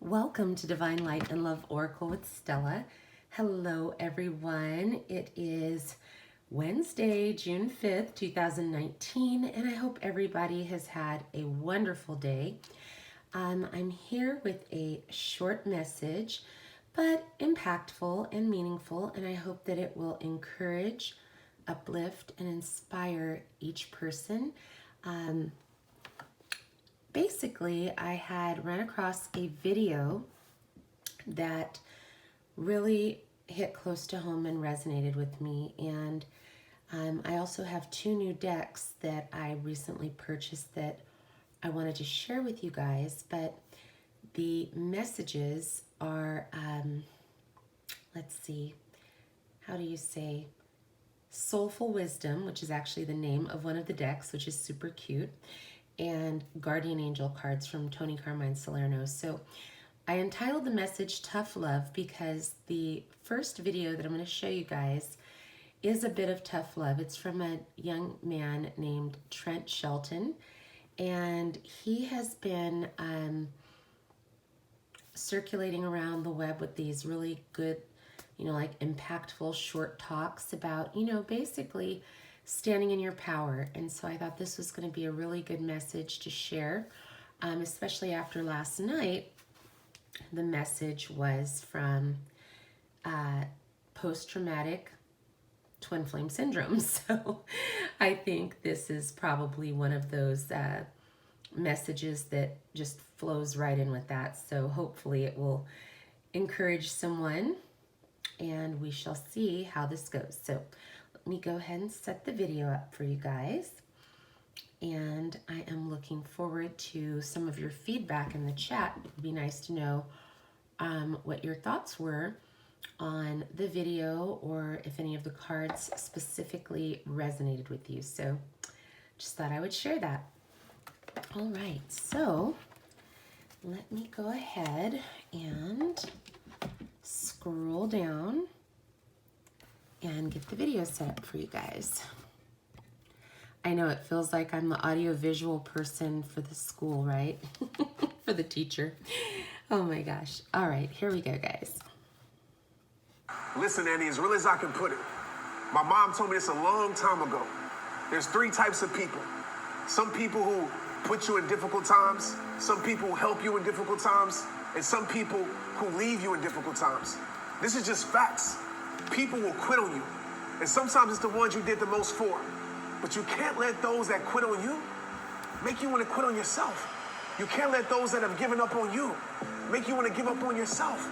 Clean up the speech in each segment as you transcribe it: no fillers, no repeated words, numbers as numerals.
Welcome to Divine Light and Love Oracle with Stella. Hello, everyone. It is Wednesday, June 5th, 2019, and I hope everybody has had a wonderful day. I'm here with a short message, but impactful and meaningful, and I hope that it will encourage, uplift, and inspire each person. Basically, I had run across a video that really hit close to home and resonated with me. And I also have two new decks that I recently purchased that I wanted to share with you guys. But the messages are, let's see, how do you say? Soulful Wisdom, which is actually the name of one of the decks, which is super cute, and Guardian Angel cards from Tony Carmine Salerno. So I entitled the message Tough Love because the first video that I'm going to show you guys is a bit of tough love. It's from a young man named Trent Shelton, and he has been circulating around the web with these really good, like impactful short talks about, basically standing in your power. And so I thought this was going to be a really good message to share, especially after last night. The message was from post-traumatic twin flame syndrome. So I think this is probably one of those messages that just flows right in with that. So hopefully it will encourage someone, and we shall see how this goes. So let me go ahead and set the video up for you guys. And I am looking forward to some of your feedback in the chat. It would be nice to know what your thoughts were on the video, or if any of the cards specifically resonated with you. So just thought I would share that. All right, so let me go ahead and scroll down and get the video set up for you guys. I know it feels like I'm the audio-visual person for the school, right? For the teacher. Oh my gosh. All right, here we go, guys. Listen, Annie, as real as I can put it, my mom told me this a long time ago. There's three types of people. Some people who put you in difficult times, some people who help you in difficult times, and some people who leave you in difficult times. This is just facts. People will quit on you, and sometimes it's the ones you did the most for. But you can't let those that quit on you make you want to quit on yourself. You can't let those that have given up on you make you want to give up on yourself.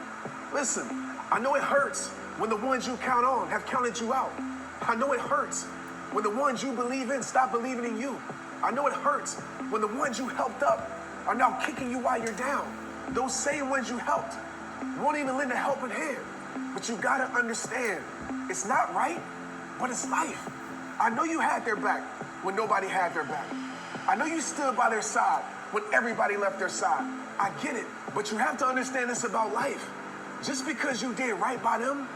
Listen, I know it hurts when the ones you count on have counted you out. I know it hurts when the ones you believe in stop believing in you. I know it hurts when the ones you helped up are now kicking you while you're down. Those same ones you helped won't even lend a helping hand. But you gotta understand, it's not right, but it's life. I know you had their back when nobody had their back. I know you stood by their side when everybody left their side. I get it, but you have to understand this about life. Just because you did right by them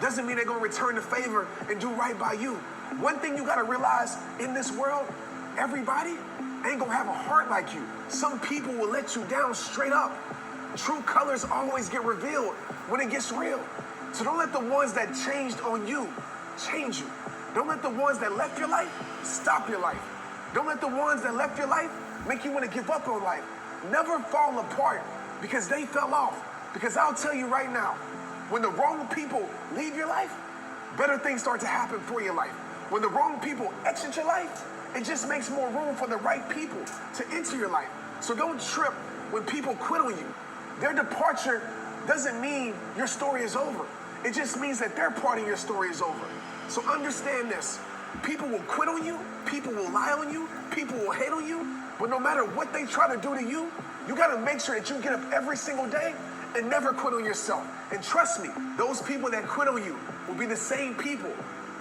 doesn't mean they're gonna return the favor and do right by you. One thing you gotta realize in this world, everybody ain't gonna have a heart like you. Some people will let you down straight up. True colors always get revealed when it gets real. So don't let the ones that changed on you change you. Don't let the ones that left your life stop your life. Don't let the ones that left your life make you want to give up on life. Never fall apart because they fell off. Because I'll tell you right now, when the wrong people leave your life, better things start to happen for your life. When the wrong people exit your life, it just makes more room for the right people to enter your life. So don't trip when people quit on you. Their departure doesn't mean your story is over. It just means that their part of your story is over. So understand this. People will quit on you, people will lie on you, people will hate on you, but no matter what they try to do to you, you gotta make sure that you get up every single day and never quit on yourself. And trust me, those people that quit on you will be the same people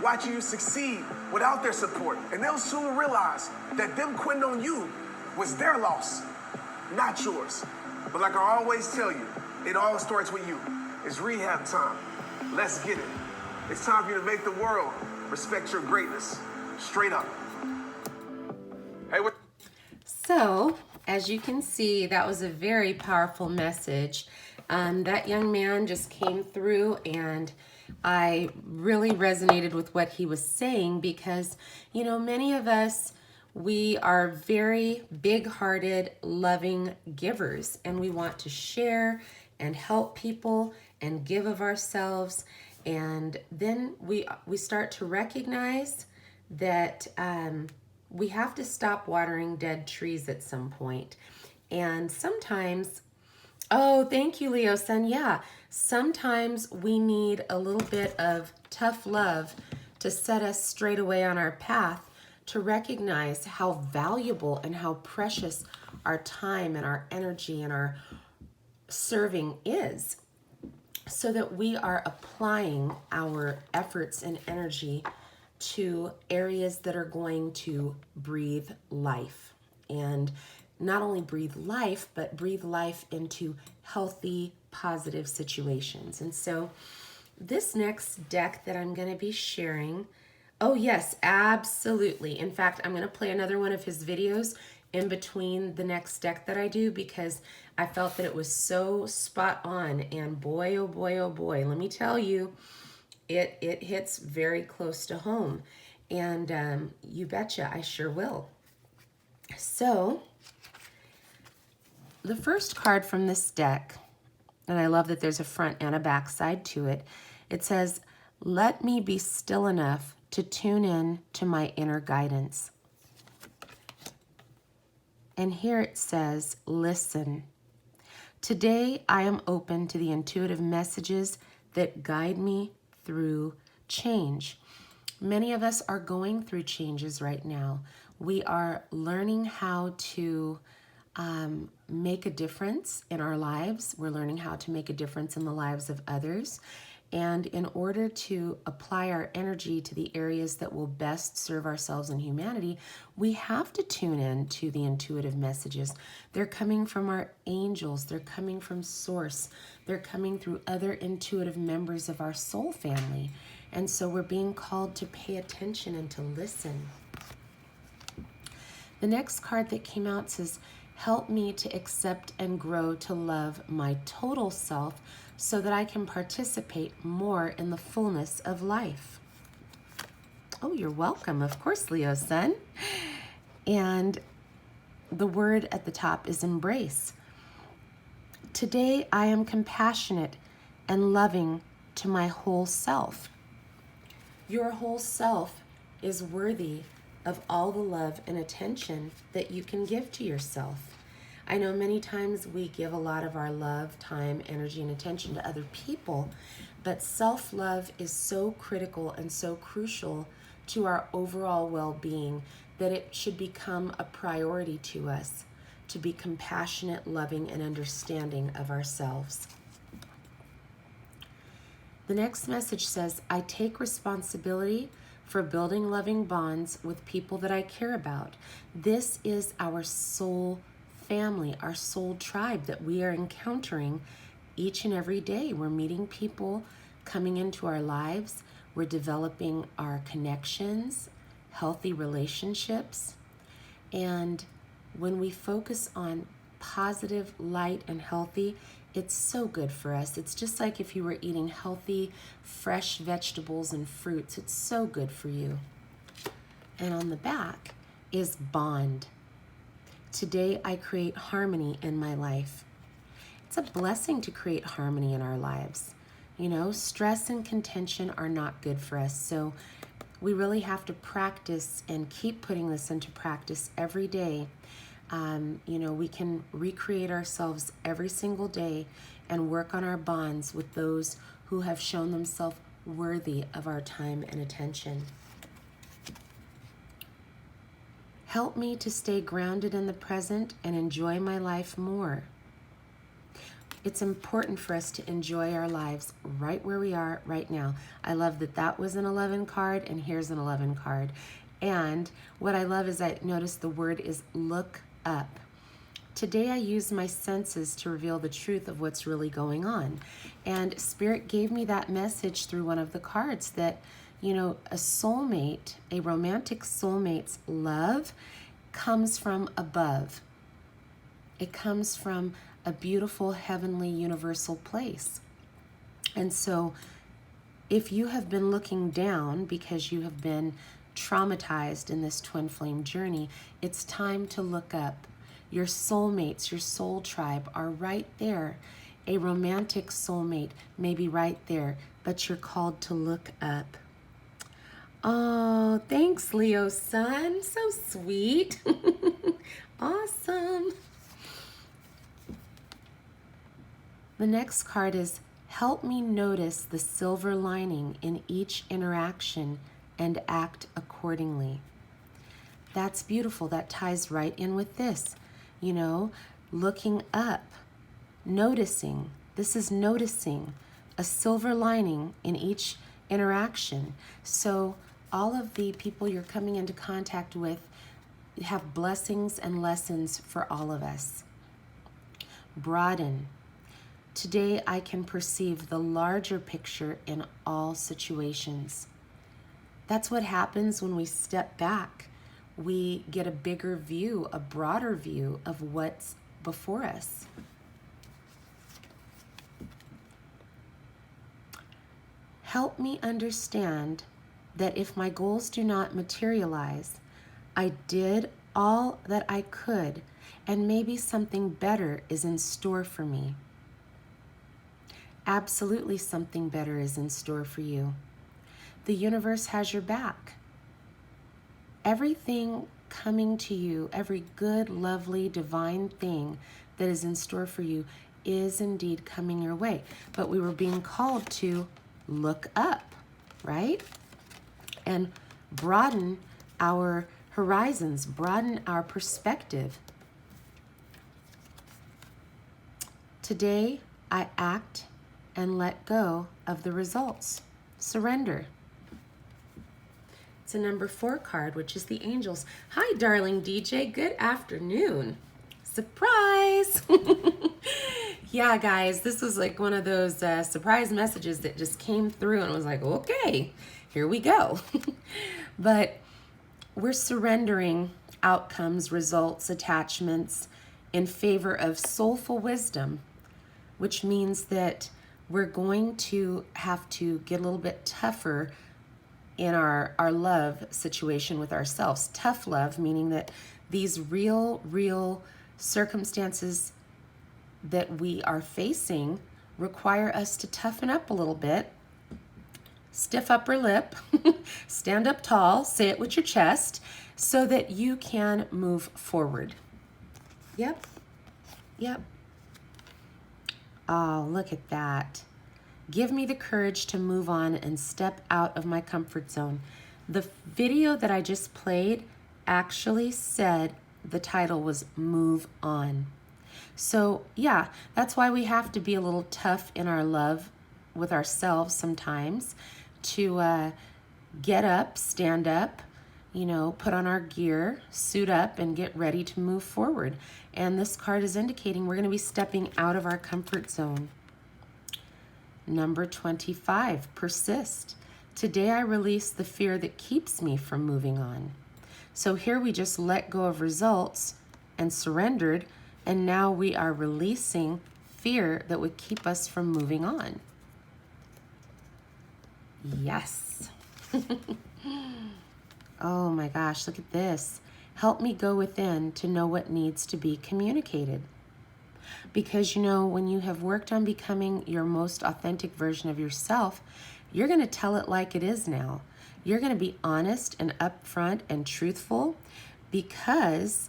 watching you succeed without their support. And they'll soon realize that them quitting on you was their loss, not yours. But like I always tell you, it all starts with you. It's rehab time. Let's get it. It's time for you to make the world respect your greatness. Straight up. Hey, what? So As you can see, that was a very powerful message. That young man just came through, and I really resonated with what he was saying because, you know, many of us, we are very big-hearted, loving givers, and we want to share and help people and give of ourselves. And then we start to recognize that we have to stop watering dead trees at some point. And sometimes, oh, thank you, Leo Sun. Yeah, sometimes we need a little bit of tough love to set us straight away on our path, to recognize how valuable and how precious our time and our energy and our serving is, so that we are applying our efforts and energy to areas that are going to breathe life. And not only breathe life, but breathe life into healthy, positive situations. And so this next deck that I'm going to be sharing, oh yes, absolutely. In fact, I'm going to play another one of his videos in between the next deck that I do, because I felt that it was so spot on. And boy, oh boy, oh boy, let me tell you, it hits very close to home. And you betcha, I sure will. So the first card from this deck, and I love that there's a front and a back side to it, it says, "Let me be still enough to tune in to my inner guidance." And here it says, "Listen. Today I am open to the intuitive messages that guide me through change." Many of us are going through changes right now. We are learning how to make a difference in our lives. We're learning how to make a difference in the lives of others. And in order to apply our energy to the areas that will best serve ourselves and humanity, we have to tune in to the intuitive messages. They're coming from our angels. They're coming from Source. They're coming through other intuitive members of our soul family. And so we're being called to pay attention and to listen. The next card that came out says, "Help me to accept and grow to love my total self so that I can participate more in the fullness of life." Oh, you're welcome. Of course, Leo Sun. And the word at the top is embrace. Today, I am compassionate and loving to my whole self. Your whole self is worthy of all the love and attention that you can give to yourself. I know many times we give a lot of our love, time, energy, and attention to other people, but self-love is so critical and so crucial to our overall well-being that it should become a priority to us to be compassionate, loving, and understanding of ourselves. The next message says, "I take responsibility for building loving bonds with people that I care about." This is our soul family, our soul tribe that we are encountering each and every day. We're meeting people coming into our lives. We're developing our connections, healthy relationships. And when we focus on positive, light, and healthy, it's so good for us. It's just like if you were eating healthy, fresh vegetables and fruits. It's so good for you. And on the back is bond. Today I create harmony in my life. It's a blessing to create harmony in our lives. You know, stress and contention are not good for us. So we really have to practice and keep putting this into practice every day. You know, we can recreate ourselves every single day and work on our bonds with those who have shown themselves worthy of our time and attention. Help me to stay grounded in the present and enjoy my life more. It's important for us to enjoy our lives right where we are right now. I love that that was an 11 card and here's an 11 card. And what I love is I noticed the word is look up. Today I use my senses to reveal the truth of what's really going on. And Spirit gave me that message through one of the cards that, you know, a soulmate, a romantic soulmate's love comes from above. It comes from a beautiful, heavenly, universal place. And so if you have been looking down because you have been traumatized in this twin flame journey, it's time to look up. Your soulmates, your soul tribe are right there. A romantic soulmate may be right there, but you're called to look up. Oh, thanks, Leo Sun. So sweet. Awesome. The next card is help me notice the silver lining in each interaction and act accordingly. That's beautiful. That ties right in with this. You know, looking up, noticing. This is noticing a silver lining in each interaction. So all of the people you're coming into contact with have blessings and lessons for all of us. Broaden. Today I can perceive the larger picture in all situations. That's what happens when we step back. We get a bigger view, a broader view of what's before us. Help me understand that if my goals do not materialize, I did all that I could, and maybe something better is in store for me. Absolutely something better is in store for you. The universe has your back. Everything coming to you, every good, lovely, divine thing that is in store for you is indeed coming your way. But we were being called to look up, right? And broaden our horizons, broaden our perspective. Today, I act and let go of the results. Surrender. It's a number 4 card, which is the angels. Hi, darling DJ. Good afternoon. Surprise! Yeah, guys, this was like one of those surprise messages that just came through and was like, okay, here we go. But we're surrendering outcomes, results, attachments in favor of soulful wisdom, which means that we're going to have to get a little bit tougher in our love situation with ourselves. Tough love, meaning that these real circumstances that we are facing require us to toughen up a little bit. Stiff upper lip, stand up tall, say it with your chest, so that you can move forward. Yep. Oh, look at that. Give me the courage to move on and step out of my comfort zone. The video that I just played actually said the title was Move On. So yeah, that's why we have to be a little tough in our love with ourselves sometimes to get up, stand up, you know, put on our gear, suit up, and get ready to move forward. And this card is indicating we're going to be stepping out of our comfort zone. Number 25, persist. Today I release the fear that keeps me from moving on. So here we just let go of results and surrendered, and now we are releasing fear that would keep us from moving on. Yes. Oh my gosh, look at this. Help me go within to know what needs to be communicated. Because, you know, when you have worked on becoming your most authentic version of yourself, you're going to tell it like it is now. You're going to be honest and upfront and truthful because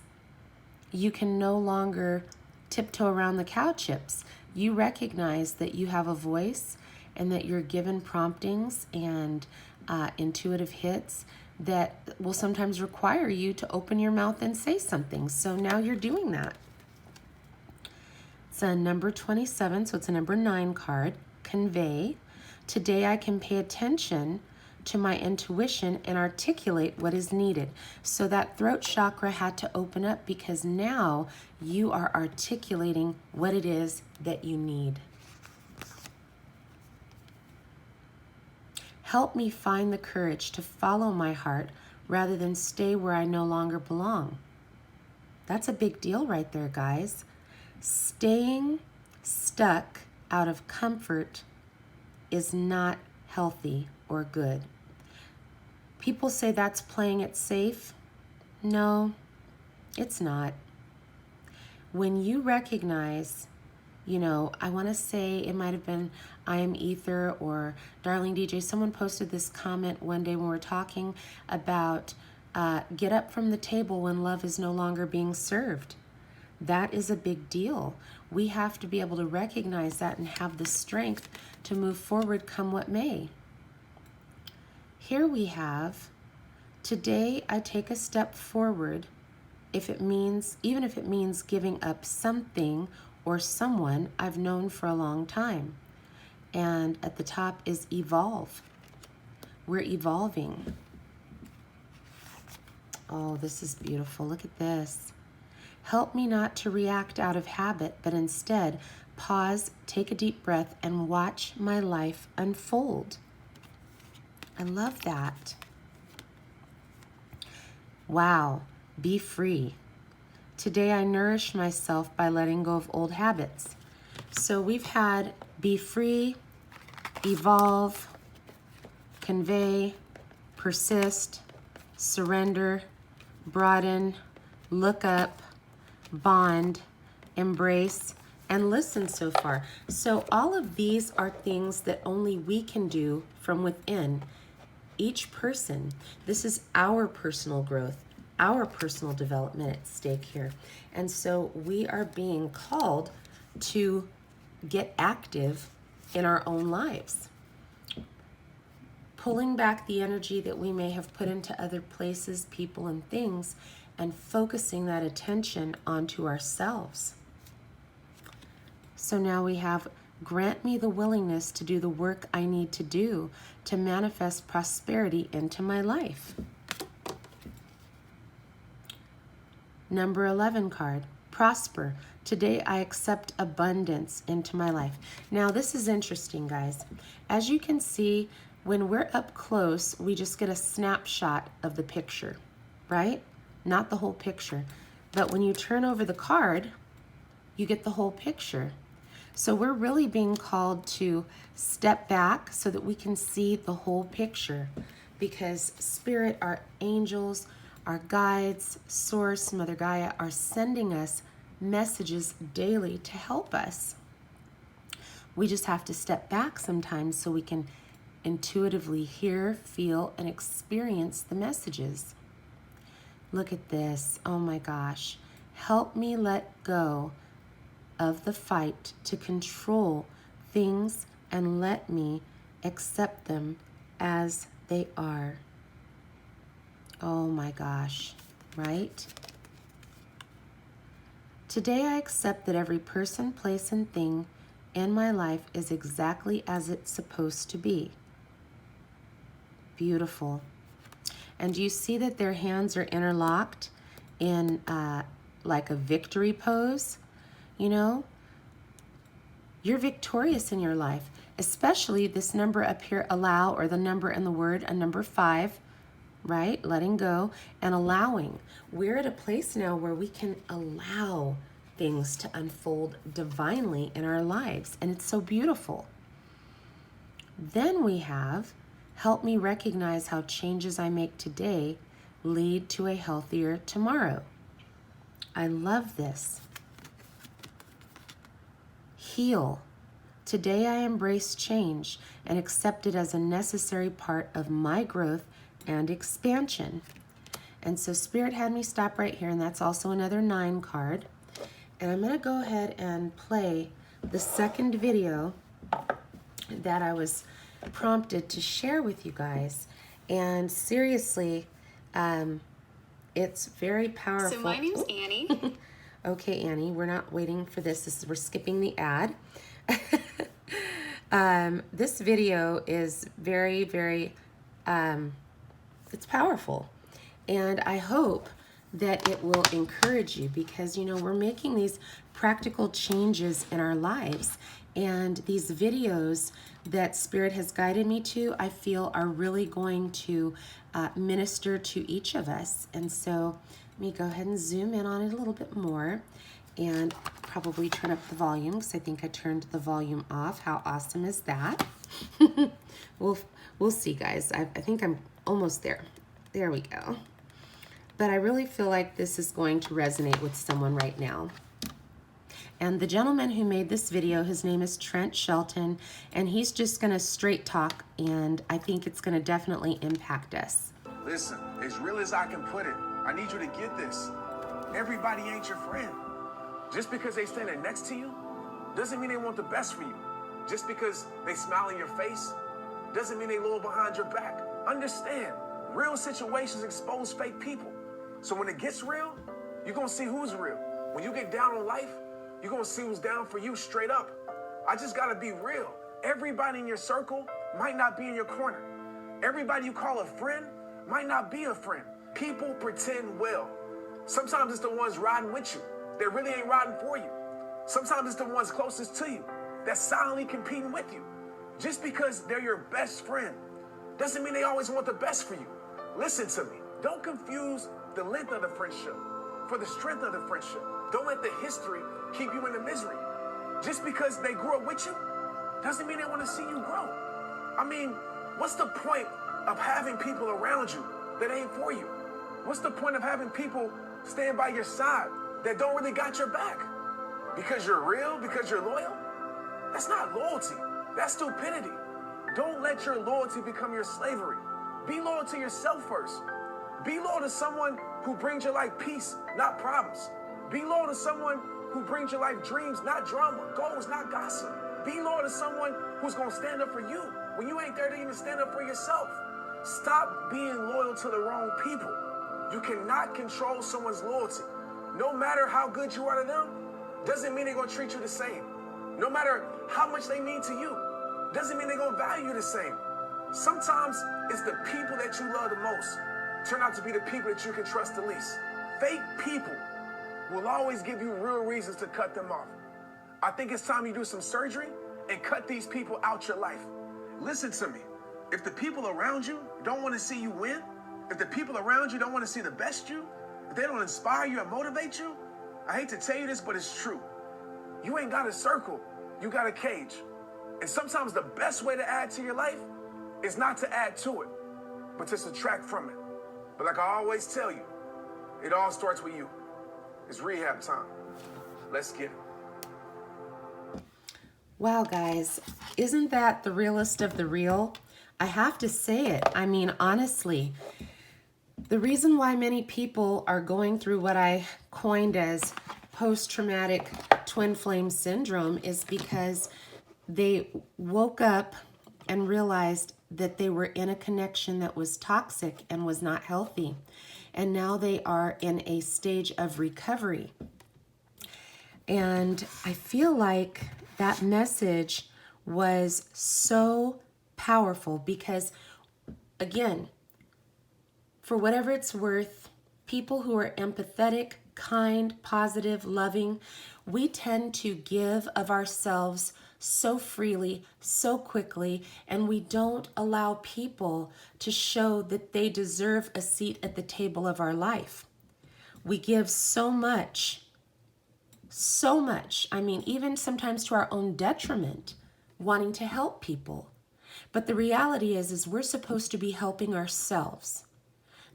you can no longer tiptoe around the cow chips. You recognize that you have a voice and that you're given promptings and intuitive hits that will sometimes require you to open your mouth and say something. So now you're doing that. It's a number 27, so it's a number 9 card. Convey. Today I can pay attention to my intuition and articulate what is needed. So that throat chakra had to open up because now you are articulating what it is that you need. Help me find the courage to follow my heart rather than stay where I no longer belong. That's a big deal right there, guys. Staying stuck out of comfort is not healthy or good. People say that's playing it safe. No, it's not. When you recognize, I want to say it might have been I Am Ether or Darling DJ, someone posted this comment one day when we were talking about get up from the table when love is no longer being served. That is a big deal. We have to be able to recognize that and have the strength to move forward come what may. Here we have, today I take a step forward, even if it means giving up something or someone I've known for a long time. And at the top is evolve. We're evolving. Oh, this is beautiful. Look at this. Help me not to react out of habit, but instead pause, take a deep breath, and watch my life unfold. I love that. Wow, be free. Today I nourish myself by letting go of old habits. So we've had be free, evolve, convey, persist, surrender, broaden, look up, bond, embrace, and listen so far. So all of these are things that only we can do from within. Each person, this is our personal growth, our personal development at stake here. And so we are being called to get active in our own lives. Pulling back the energy that we may have put into other places, people, and things, and focusing that attention onto ourselves. So now we have, grant me the willingness to do the work I need to do to manifest prosperity into my life. Number 11 card, prosper. Today I accept abundance into my life. Now this is interesting, guys. As you can see, when we're up close, we just get a snapshot of the picture, right? Not the whole picture. But when you turn over the card, you get the whole picture. So we're really being called to step back so that we can see the whole picture, because Spirit, our angels, our guides, Source, Mother Gaia are sending us messages daily to help us. We just have to step back sometimes so we can intuitively hear, feel, and experience the messages. Look at this. Oh my gosh. Help me let go of the fight to control things and let me accept them as they are. Oh my gosh, right? Today I accept that every person, place, and thing in my life is exactly as it's supposed to be. Beautiful. And do you see that their hands are interlocked in like a victory pose? You're victorious in your life, especially this number up here, allow, or the number in the word, a number 5, right? Letting go and allowing. We're at a place now where we can allow things to unfold divinely in our lives, and it's so beautiful. Then we have, help me recognize how changes I make today lead to a healthier tomorrow. I love this. Heal. Today I embrace change and accept it as a necessary part of my growth and expansion. And so Spirit had me stop right here, and that's also another 9 card. And I'm going to go ahead and play the second video that I was prompted to share with you guys. And seriously, it's very powerful. So my name's Annie. Okay, Annie, we're not waiting for this. We're skipping the ad. This video is very, very, it's powerful. And I hope that it will encourage you, because, we're making these practical changes in our lives. And these videos that Spirit has guided me to, I feel are really going to minister to each of us. And so let me go ahead and zoom in on it a little bit more. and probably turn up the volume because I think I turned the volume off. How awesome is that? We'll see, guys. I think I'm almost there. There we go. But I really feel like this is going to resonate with someone right now. And the gentleman who made this video, his name is Trent Shelton, and he's just gonna straight talk, and I think it's gonna definitely impact us. Listen, as real as I can put it, I need you to get this. Everybody ain't your friend. Just because they standing next to you doesn't mean they want the best for you. Just because they smile in your face doesn't mean they loyal behind your back. Understand, real situations expose fake people. So when it gets real, you're gonna see who's real. When you get down on life, you're gonna see who's down for you straight up. I just gotta be real. Everybody in your circle might not be in your corner. Everybody you call a friend might not be a friend. People pretend well. Sometimes it's the ones riding with you that really ain't riding for you. Sometimes it's the ones closest to you that's silently competing with you. Just because they're your best friend doesn't mean they always want the best for you. Listen to me. Don't confuse the length of the friendship for the strength of the friendship. Don't let the history keep you in the misery. Just because they grew up with you doesn't mean they want to see you grow. I mean, what's the point of having people around you that ain't for you? What's the point of having people stand by your side that don't really got your back? Because you're real? Because you're loyal? That's not loyalty. That's stupidity. Don't let your loyalty become your slavery. Be loyal to yourself first. Be loyal to someone who brings your life peace, not problems. Be loyal to someone who brings your life dreams, not drama, goals, not gossip. Be loyal to someone who's going to stand up for you when you ain't there to even stand up for yourself. Stop being loyal to the wrong people. You cannot control someone's loyalty. No matter how good you are to them, doesn't mean they're going to treat you the same. No matter how much they mean to you, doesn't mean they're going to value you the same. Sometimes it's the people that you love the most turn out to be the people that you can trust the least. Fake people will always give you real reasons to cut them off. I think it's time you do some surgery and cut these people out your life. Listen to me. If the people around you don't want to see you win, if the people around you don't want to see the best you, if they don't inspire you and motivate you, I hate to tell you this, but it's true. You ain't got a circle, you got a cage. And sometimes the best way to add to your life is not to add to it, but to subtract from it. But like I always tell you, it all starts with you. It's rehab time. Let's get it. Wow, guys, isn't that the realest of the real? I have to say it. I mean, honestly, the reason why many people are going through what I coined as post-traumatic twin flame syndrome is because they woke up and realized that they were in a connection that was toxic and was not healthy. And now they are in a stage of recovery. And I feel like that message was so powerful because, again, for whatever it's worth, people who are empathetic, kind, positive, loving, we tend to give of ourselves so freely, so quickly, and we don't allow people to show that they deserve a seat at the table of our life. We give so much, I mean, even sometimes to our own detriment, wanting to help people. But the reality is we're supposed to be helping ourselves.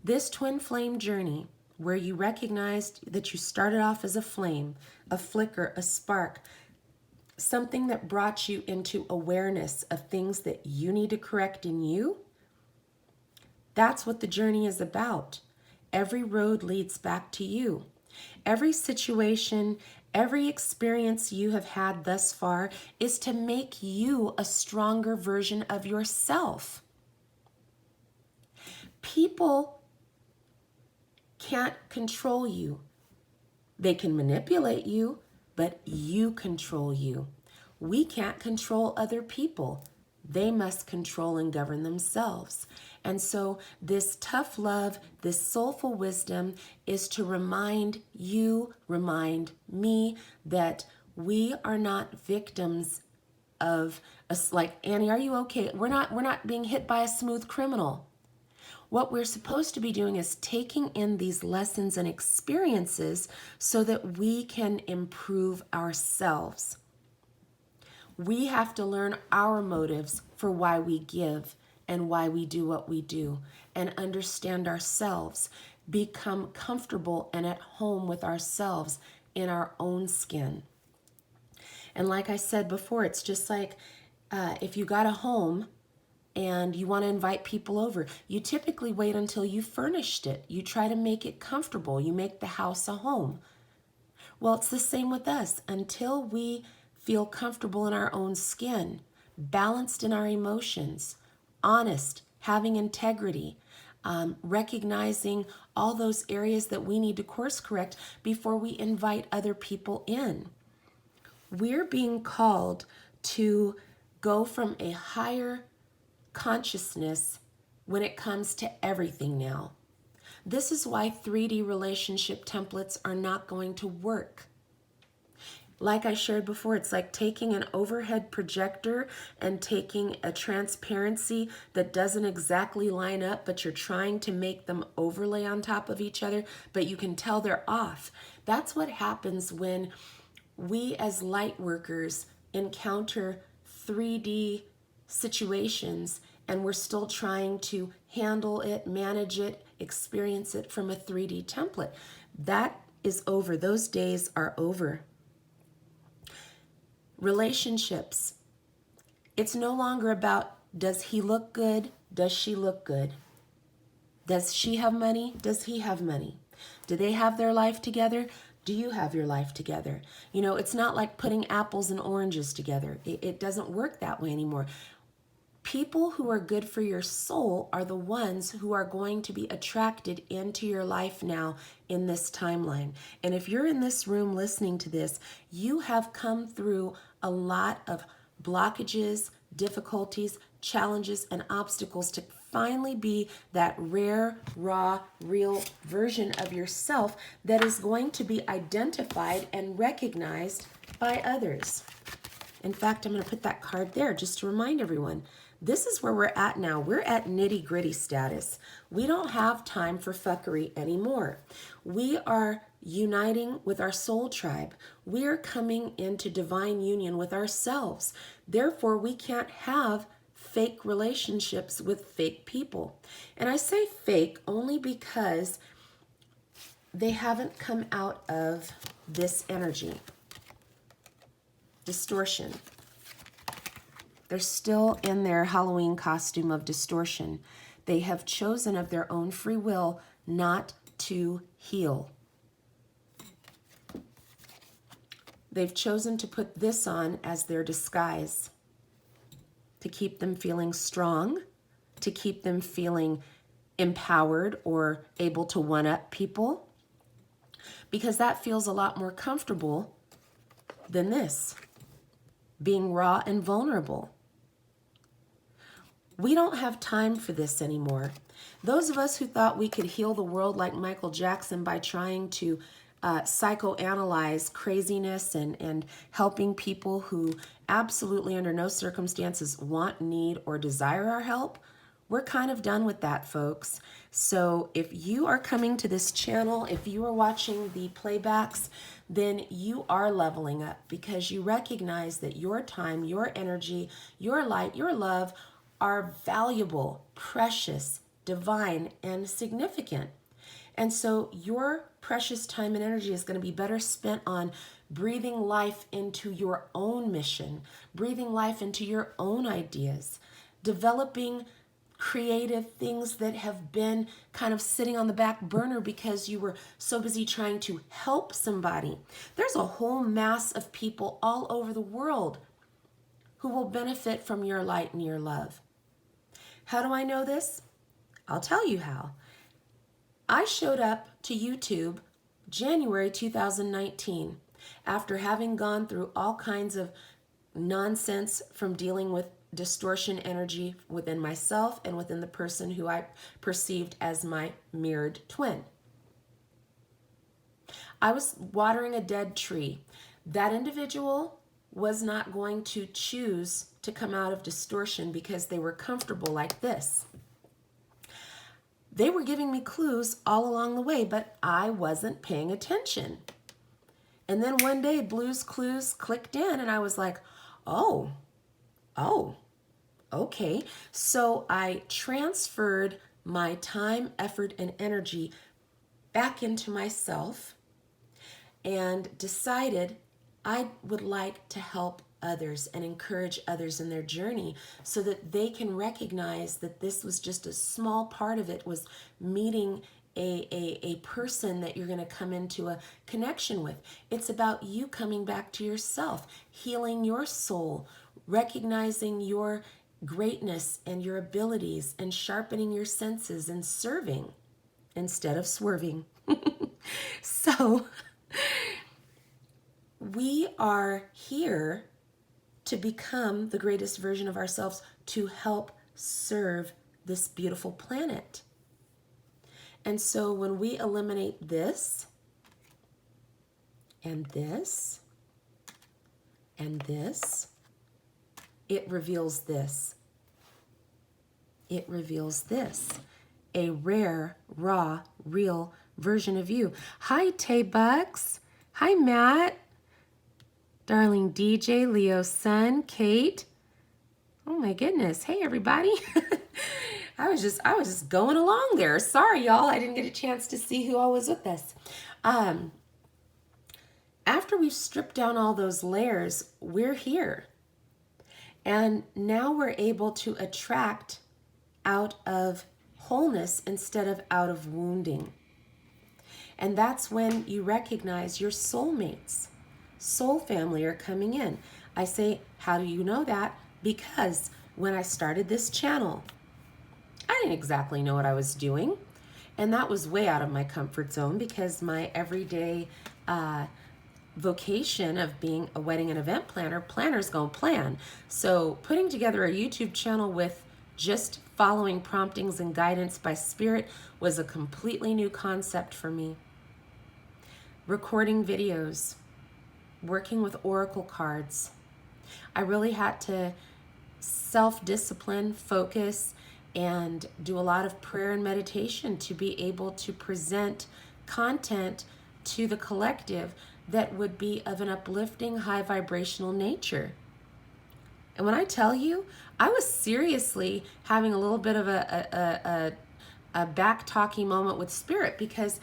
This twin flame journey, where you recognized that you started off as a flame, a flicker, a spark, something that brought you into awareness of things that you need to correct in you, that's what the journey is about. Every road leads back to you. Every situation, every experience you have had thus far is to make you a stronger version of yourself. People can't control you. They can manipulate you, but you control you. We can't control other people. They must control and govern themselves. And so this tough love, this soulful wisdom is to remind you, remind me that we are not victims of us. Like, Annie, are you okay? We're not being hit by a smooth criminal. What we're supposed to be doing is taking in these lessons and experiences so that we can improve ourselves. We have to learn our motives for why we give and why we do what we do, and understand ourselves, become comfortable and at home with ourselves in our own skin. And like I said before, it's just like if you got a home and you want to invite people over, you typically wait until you furnished it. You try to make it comfortable. You make the house a home. Well, it's the same with us. Until we feel comfortable in our own skin, balanced in our emotions, honest, having integrity, recognizing all those areas that we need to course correct before we invite other people in. We're being called to go from a higher consciousness when it comes to everything now. This is why 3D relationship templates are not going to work. Like I shared before, it's like taking an overhead projector and taking a transparency that doesn't exactly line up, but you're trying to make them overlay on top of each other, but you can tell they're off. That's what happens when we as light workers encounter 3D situations and we're still trying to handle it, manage it, experience it from a 3D template. That is over. Those days are over. Relationships. It's no longer about, does he look good? Does she look good? Does she have money? Does he have money? Do they have their life together? Do you have your life together? You know, it's not like putting apples and oranges together. It doesn't work that way anymore. People who are good for your soul are the ones who are going to be attracted into your life now in this timeline. And if you're in this room listening to this, you have come through a lot of blockages, difficulties, challenges, and obstacles to finally be that rare, raw, real version of yourself that is going to be identified and recognized by others. In fact, I'm going to put that card there just to remind everyone. This is where we're at now. We're at nitty-gritty status. We don't have time for fuckery anymore. We are uniting with our soul tribe. We are coming into divine union with ourselves. Therefore, we can't have fake relationships with fake people. And I say fake only because they haven't come out of this energy. Distortion. They're still in their Halloween costume of distortion. They have chosen of their own free will not to heal. They've chosen to put this on as their disguise, to keep them feeling strong, to keep them feeling empowered or able to one-up people, because that feels a lot more comfortable than this, being raw and vulnerable. We don't have time for this anymore. Those of us who thought we could heal the world like Michael Jackson by trying to psychoanalyze craziness and helping people who absolutely under no circumstances want, need, or desire our help, we're kind of done with that, folks. So if you are coming to this channel, if you are watching the playbacks, then you are leveling up because you recognize that your time, your energy, your light, your love are valuable, precious, divine, and significant. And so your precious time and energy is going to be better spent on breathing life into your own mission, breathing life into your own ideas, developing creative things that have been kind of sitting on the back burner because you were so busy trying to help somebody. There's a whole mass of people all over the world who will benefit from your light and your love. How do I know this? I'll tell you how. I showed up to YouTube January 2019 after having gone through all kinds of nonsense from dealing with distortion energy within myself and within the person who I perceived as my mirrored twin. I was watering a dead tree. That individual was not going to choose to come out of distortion because they were comfortable like this. they were giving me clues all along the way, but I wasn't paying attention. And then one day, Blue's Clues clicked in, and I was like, oh, okay. So I transferred my time, effort, and energy back into myself and decided I would like to help others and encourage others in their journey so that they can recognize that this was just a small part of it, was meeting a person that you're going to come into a connection with. It's about you coming back to yourself, healing your soul, recognizing your greatness and your abilities, and sharpening your senses and serving instead of swerving. So we are here to become the greatest version of ourselves, to help serve this beautiful planet. And so when we eliminate this, and this, and this, it reveals this. It reveals this. A rare, raw, real version of you. Hi, Tay Bucks. Hi, Matt. Darling DJ, Leo's son, Kate. Oh my goodness. Hey, everybody. I was just going along there. Sorry, y'all. I didn't get a chance to see who all was with us. After we've stripped down all those layers, we're here. And now we're able to attract out of wholeness instead of out of wounding. And that's when you recognize your soulmates, soul family are coming in. I say, how do you know that? Because when I started this channel, I didn't exactly know what I was doing. And that was way out of my comfort zone because my everyday vocation of being a wedding and event planner, planners gonna plan. So putting together a YouTube channel with just following promptings and guidance by spirit was a completely new concept for me. Recording videos, working with oracle cards. I really had to self-discipline, focus, and do a lot of prayer and meditation to be able to present content to the collective that would be of an uplifting, high vibrational nature. And when I tell you, I was seriously having a little bit of a back-talking moment with spirit, because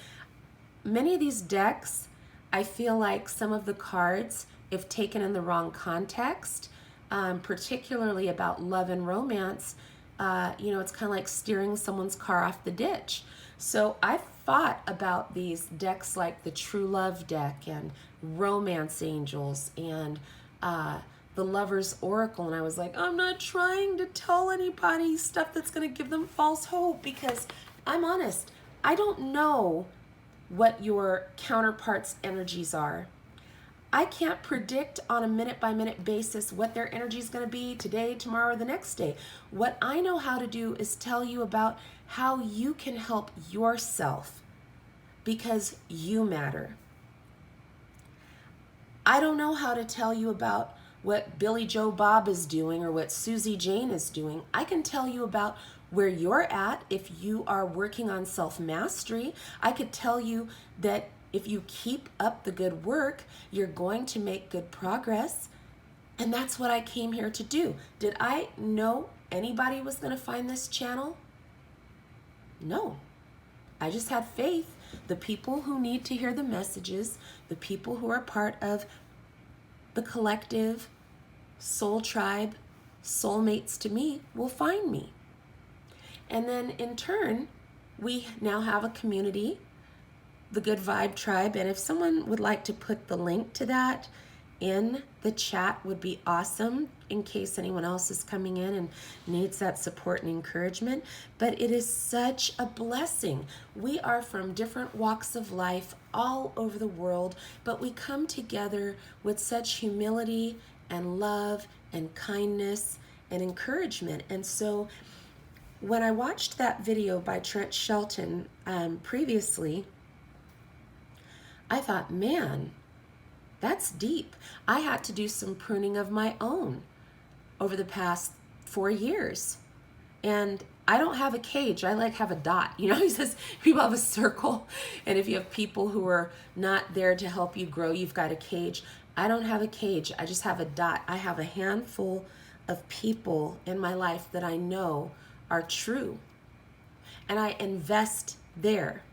many of these decks, I feel like some of the cards, if taken in the wrong context, particularly about love and romance, it's kind of like steering someone's car off the ditch. So I thought about these decks like the True Love deck and Romance Angels and the Lover's Oracle, and I was like, I'm not trying to tell anybody stuff that's going to give them false hope, because I'm honest, I don't know what your counterpart's energies are. I can't predict on a minute-by-minute basis what their energy is going to be today, tomorrow, or the next day. What I know how to do is tell you about how you can help yourself, because you matter. I don't know how to tell you about what Billy Joe Bob is doing or what Susie Jane is doing. I can tell you about where you're at if you are working on self-mastery. I could tell you that if you keep up the good work, you're going to make good progress. And that's what I came here to do. Did I know anybody was going to find this channel? No. I just had faith. The people who need to hear the messages, the people who are part of the collective, soul tribe, soulmates to me, will find me. And then in turn, we now have a community, the Good Vibe Tribe, and if someone would like to put the link to that in the chat would be awesome, in case anyone else is coming in and needs that support and encouragement. But it is such a blessing. We are from different walks of life all over the world, but we come together with such humility and love and kindness and encouragement. And so when I watched that video by Trent Shelton previously, I thought, man, that's deep. I had to do some pruning of my own over the past 4 years And I don't have a cage. I like have a dot. You know, he says people have a circle. And if you have people who are not there to help you grow, you've got a cage. I don't have a cage. I just have a dot. I have a handful of people in my life that I know are true. And I invest there.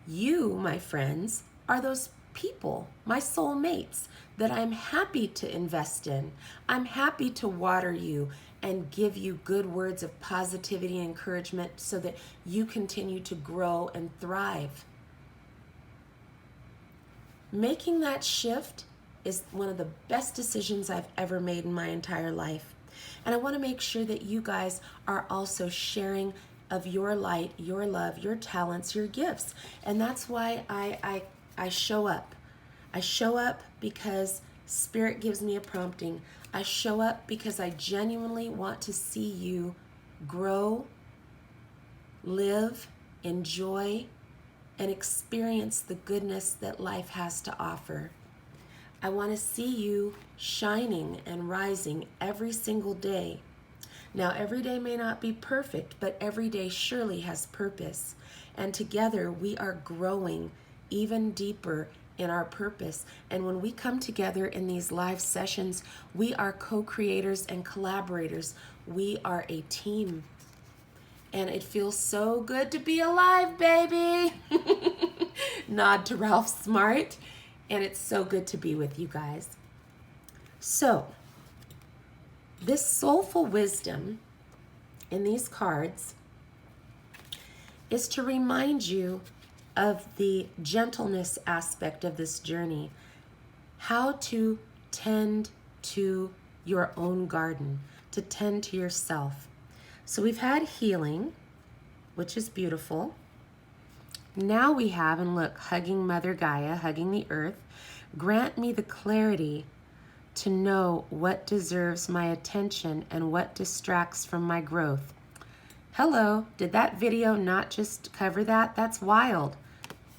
You, my friends, are those people, my soulmates, that I'm happy to invest in. I'm happy to water you and give you good words of positivity and encouragement so that you continue to grow and thrive. Making that shift is one of the best decisions I've ever made in my entire life. And I want to make sure that you guys are also sharing of your light, your love, your talents, your gifts. And that's why I show up. I show up because Spirit gives me a prompting. I show up because I genuinely want to see you grow, live, enjoy, and experience the goodness that life has to offer. I want to see you shining and rising every single day. Now, every day may not be perfect, but every day surely has purpose. And together we are growing even deeper in our purpose. And when we come together in these live sessions, we are co-creators and collaborators. We are a team. And it feels so good to be alive, baby. Nod to Ralph Smart. And it's so good to be with you guys. So, this soulful wisdom in these cards is to remind you of the gentleness aspect of this journey, how to tend to your own garden, to tend to yourself. So we've had healing, which is beautiful. Now we have, and look, hugging Mother Gaia, hugging the earth. Grant me the clarity to know what deserves my attention and what distracts from my growth. Hello, did that video not just cover that? That's wild.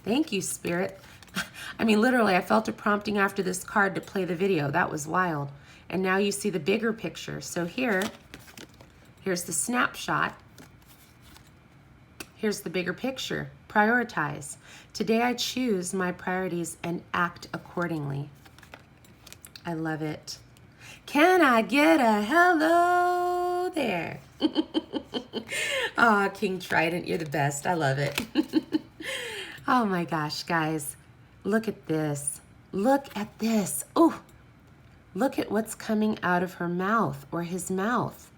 Thank you, Spirit. I mean, literally, I felt a prompting after this card to play the video. That was wild. And now you see the bigger picture. So here's the snapshot. Here's the bigger picture. Prioritize. Today I choose my priorities and act accordingly. I love it. Can I get a hello there? Oh, King Trident, you're the best. I love it. Oh my gosh, guys. Look at this. Look at this. Oh, look at what's coming out of her mouth or his mouth.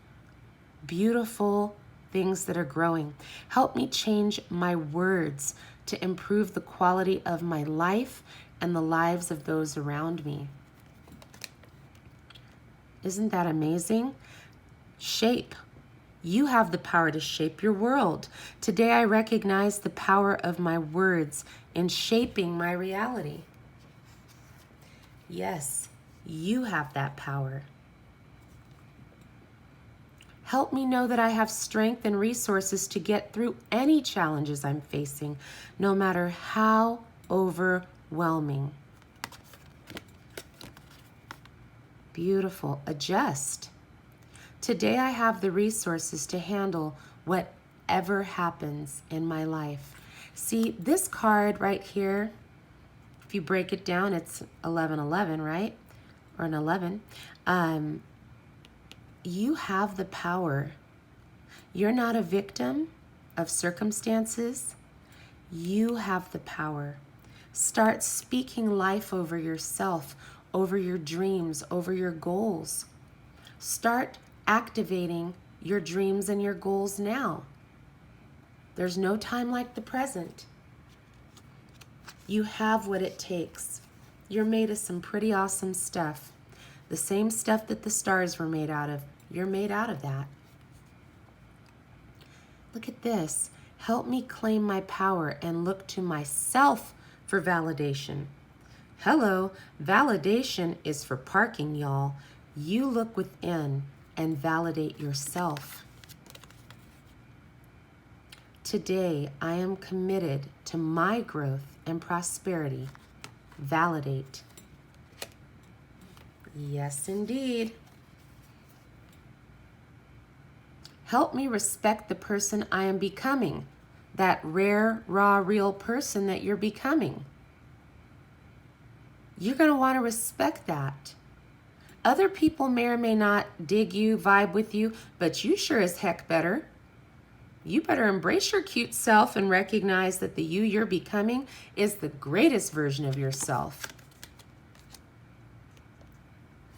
Beautiful things that are growing. Help me change my words to improve the quality of my life and the lives of those around me. Isn't that amazing? Shape. You have the power to shape your world. Today I recognize the power of my words in shaping my reality. Yes, you have that power. Help me know that I have strength and resources to get through any challenges I'm facing, no matter how overwhelming. Beautiful. Adjust. Today I have the resources to handle whatever happens in my life. See, this card right here, if you break it down, it's 1111, right? Or an 11. You have the power. You're not a victim of circumstances. You have the power. Start speaking life over yourself, over your dreams, over your goals. Start activating your dreams and your goals now. There's no time like the present. You have what it takes. You're made of some pretty awesome stuff. The same stuff that the stars were made out of. You're made out of that. Look at this. Help me claim my power and look to myself for validation. Hello, validation is for parking, y'all. You look within and validate yourself. Today, I am committed to my growth and prosperity. Validate. Yes, indeed. Help me respect the person I am becoming, that rare, raw, real person that you're becoming. You're going to want to respect that. Other people may or may not dig you, vibe with you, but you sure as heck better. You better embrace your cute self and recognize that the you you're becoming is the greatest version of yourself.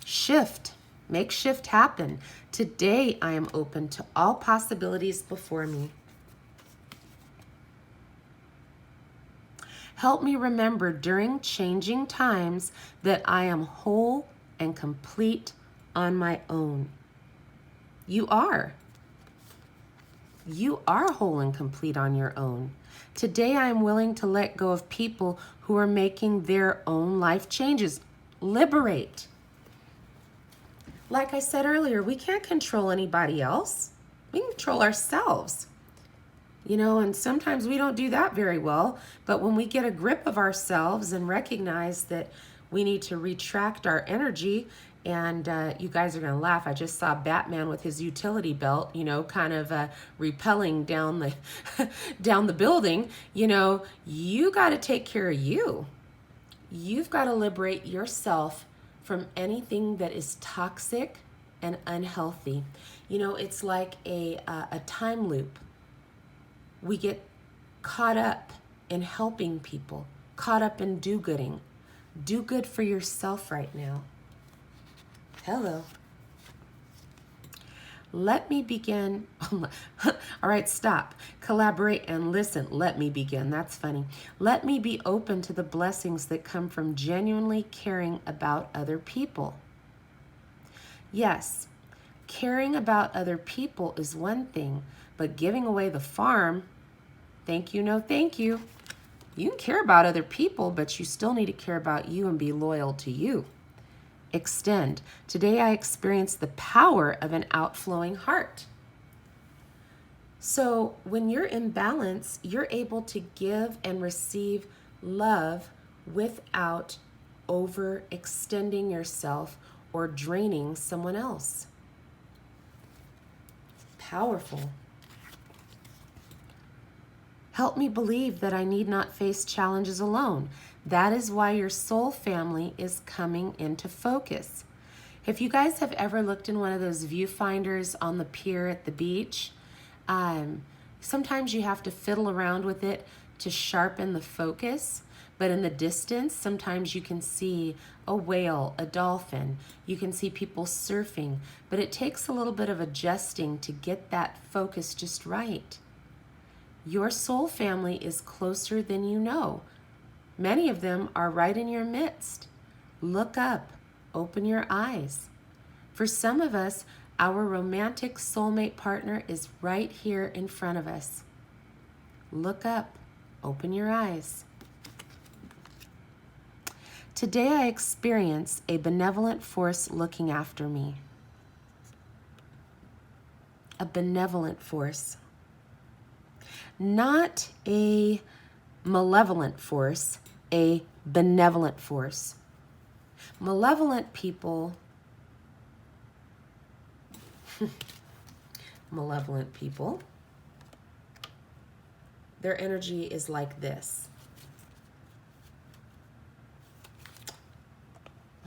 Shift. Make shift happen. Today I am open to all possibilities before me. Help me remember during changing times that I am whole and complete on my own. You are. You are whole and complete on your own. Today I am willing to let go of people who are making their own life changes. Liberate. Like I said earlier, we can't control anybody else. We can control ourselves. You know, and sometimes we don't do that very well. But when we get a grip of ourselves and recognize that we need to retract our energy, and you guys are going to laugh. I just saw Batman with his utility belt, you know, kind of repelling down the down the building. You know, you got to take care of you. You've got to liberate yourself from anything that is toxic and unhealthy. You know, it's like a time loop. We get caught up in helping people, caught up in do-gooding. Do good for yourself right now. Hello. Let me begin. All right, stop. Collaborate and listen. Let me begin. That's funny. Let me be open to the blessings that come from genuinely caring about other people. Yes, caring about other people is one thing, but giving away the farm, thank you, no thank you. You can care about other people, but you still need to care about you and be loyal to you. Extend. Today I experienced the power of an outflowing heart. So when you're in balance, you're able to give and receive love without overextending yourself or draining someone else. Powerful. Help me believe that I need not face challenges alone. That is why your soul family is coming into focus. If you guys have ever looked in one of those viewfinders on the pier at the beach, sometimes you have to fiddle around with it to sharpen the focus. But in the distance, sometimes you can see a whale, a dolphin. You can see people surfing. But it takes a little bit of adjusting to get that focus just right. Your soul family is closer than you know. Many of them are right in your midst. Look up, open your eyes. For some of us, our romantic soulmate partner is right here in front of us. Look up, open your eyes. Today I experience a benevolent force looking after me. A benevolent force. Not a malevolent force, a benevolent force. Malevolent people, their energy is like this.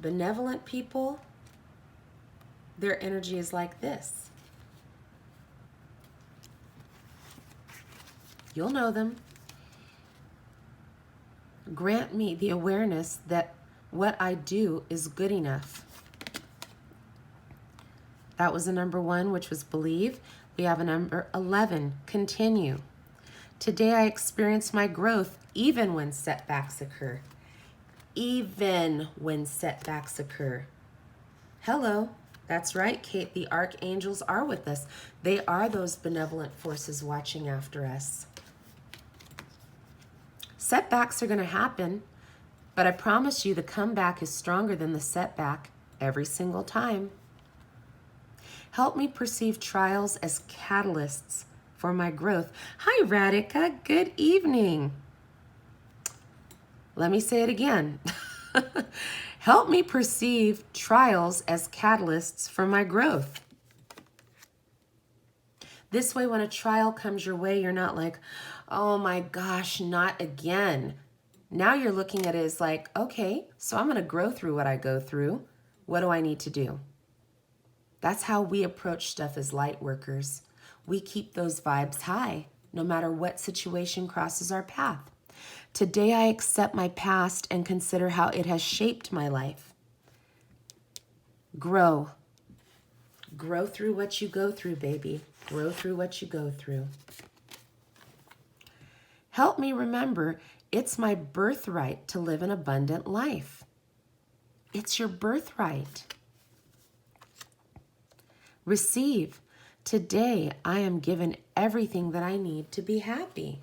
Benevolent people, their energy is like this. You'll know them. Grant me the awareness that what I do is good enough. That was a number 1, which was believe. We have a number 11, continue. Today I experience my growth even when setbacks occur. Even when setbacks occur. Hello. That's right, Kate. The archangels are with us. They are those benevolent forces watching after us. Setbacks are going to happen, but I promise you the comeback is stronger than the setback every single time. Help me perceive trials as catalysts for my growth. Hi, Radhika. Good evening. Let me say it again. Help me perceive trials as catalysts for my growth. This way, when a trial comes your way, you're not like, oh my gosh, not again. Now you're looking at it as like, okay, so I'm going to grow through what I go through. What do I need to do? That's how we approach stuff as light workers. We keep those vibes high, no matter what situation crosses our path. Today, I accept my past and consider how it has shaped my life. Grow. Grow through what you go through, baby. Grow through what you go through. Help me remember it's my birthright to live an abundant life. It's your birthright. Receive. Today, I am given everything that I need to be happy.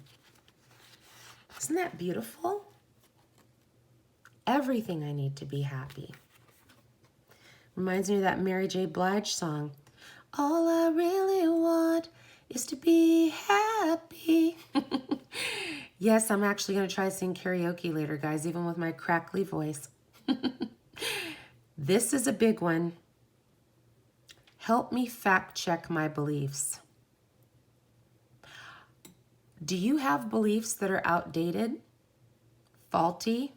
Isn't that beautiful? Everything I need to be happy. Reminds me of that Mary J. Blige song. All I really want is to be happy. Yes, I'm actually going to try to sing karaoke later, guys, even with my crackly voice. This is a big one. Help me fact check my beliefs. Do you have beliefs that are outdated, faulty,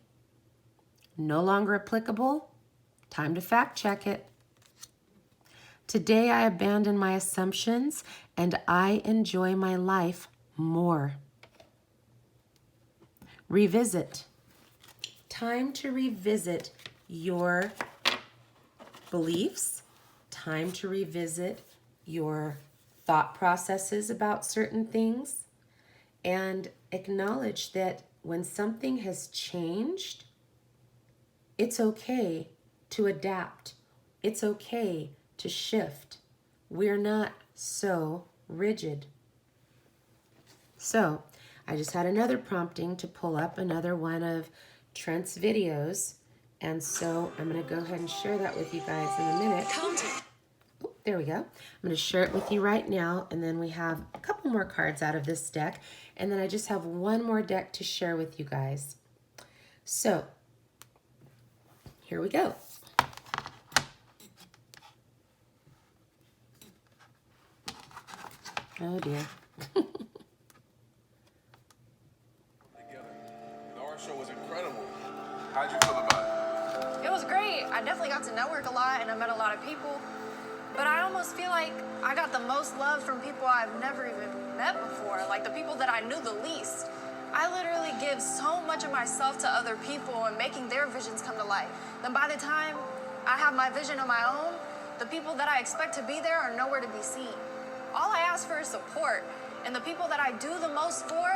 no longer applicable? Time to fact check it. Today I abandon my assumptions and I enjoy my life more. Revisit. Time to revisit your beliefs. Time to revisit your thought processes about certain things and acknowledge that when something has changed, it's okay to adapt. It's okay to shift. We're not so rigid. So, I just had another prompting to pull up another one of Trent's videos. And so I'm going to go ahead and share that with you guys in a minute. Oh, there we go. I'm going to share it with you right now. And then we have a couple more cards out of this deck. And then I just have one more deck to share with you guys. So, here we go. Oh dear. The art show was incredible. How'd you feel about it? It was great. I definitely got to network a lot and I met a lot of people. But I almost feel like I got the most love from people I've never even met before, like the people that I knew the least. I literally give so much of myself to other people and making their visions come to life. Then by the time I have my vision of my own, the people that I expect to be there are nowhere to be seen. All I ask for is support. And the people that I do the most for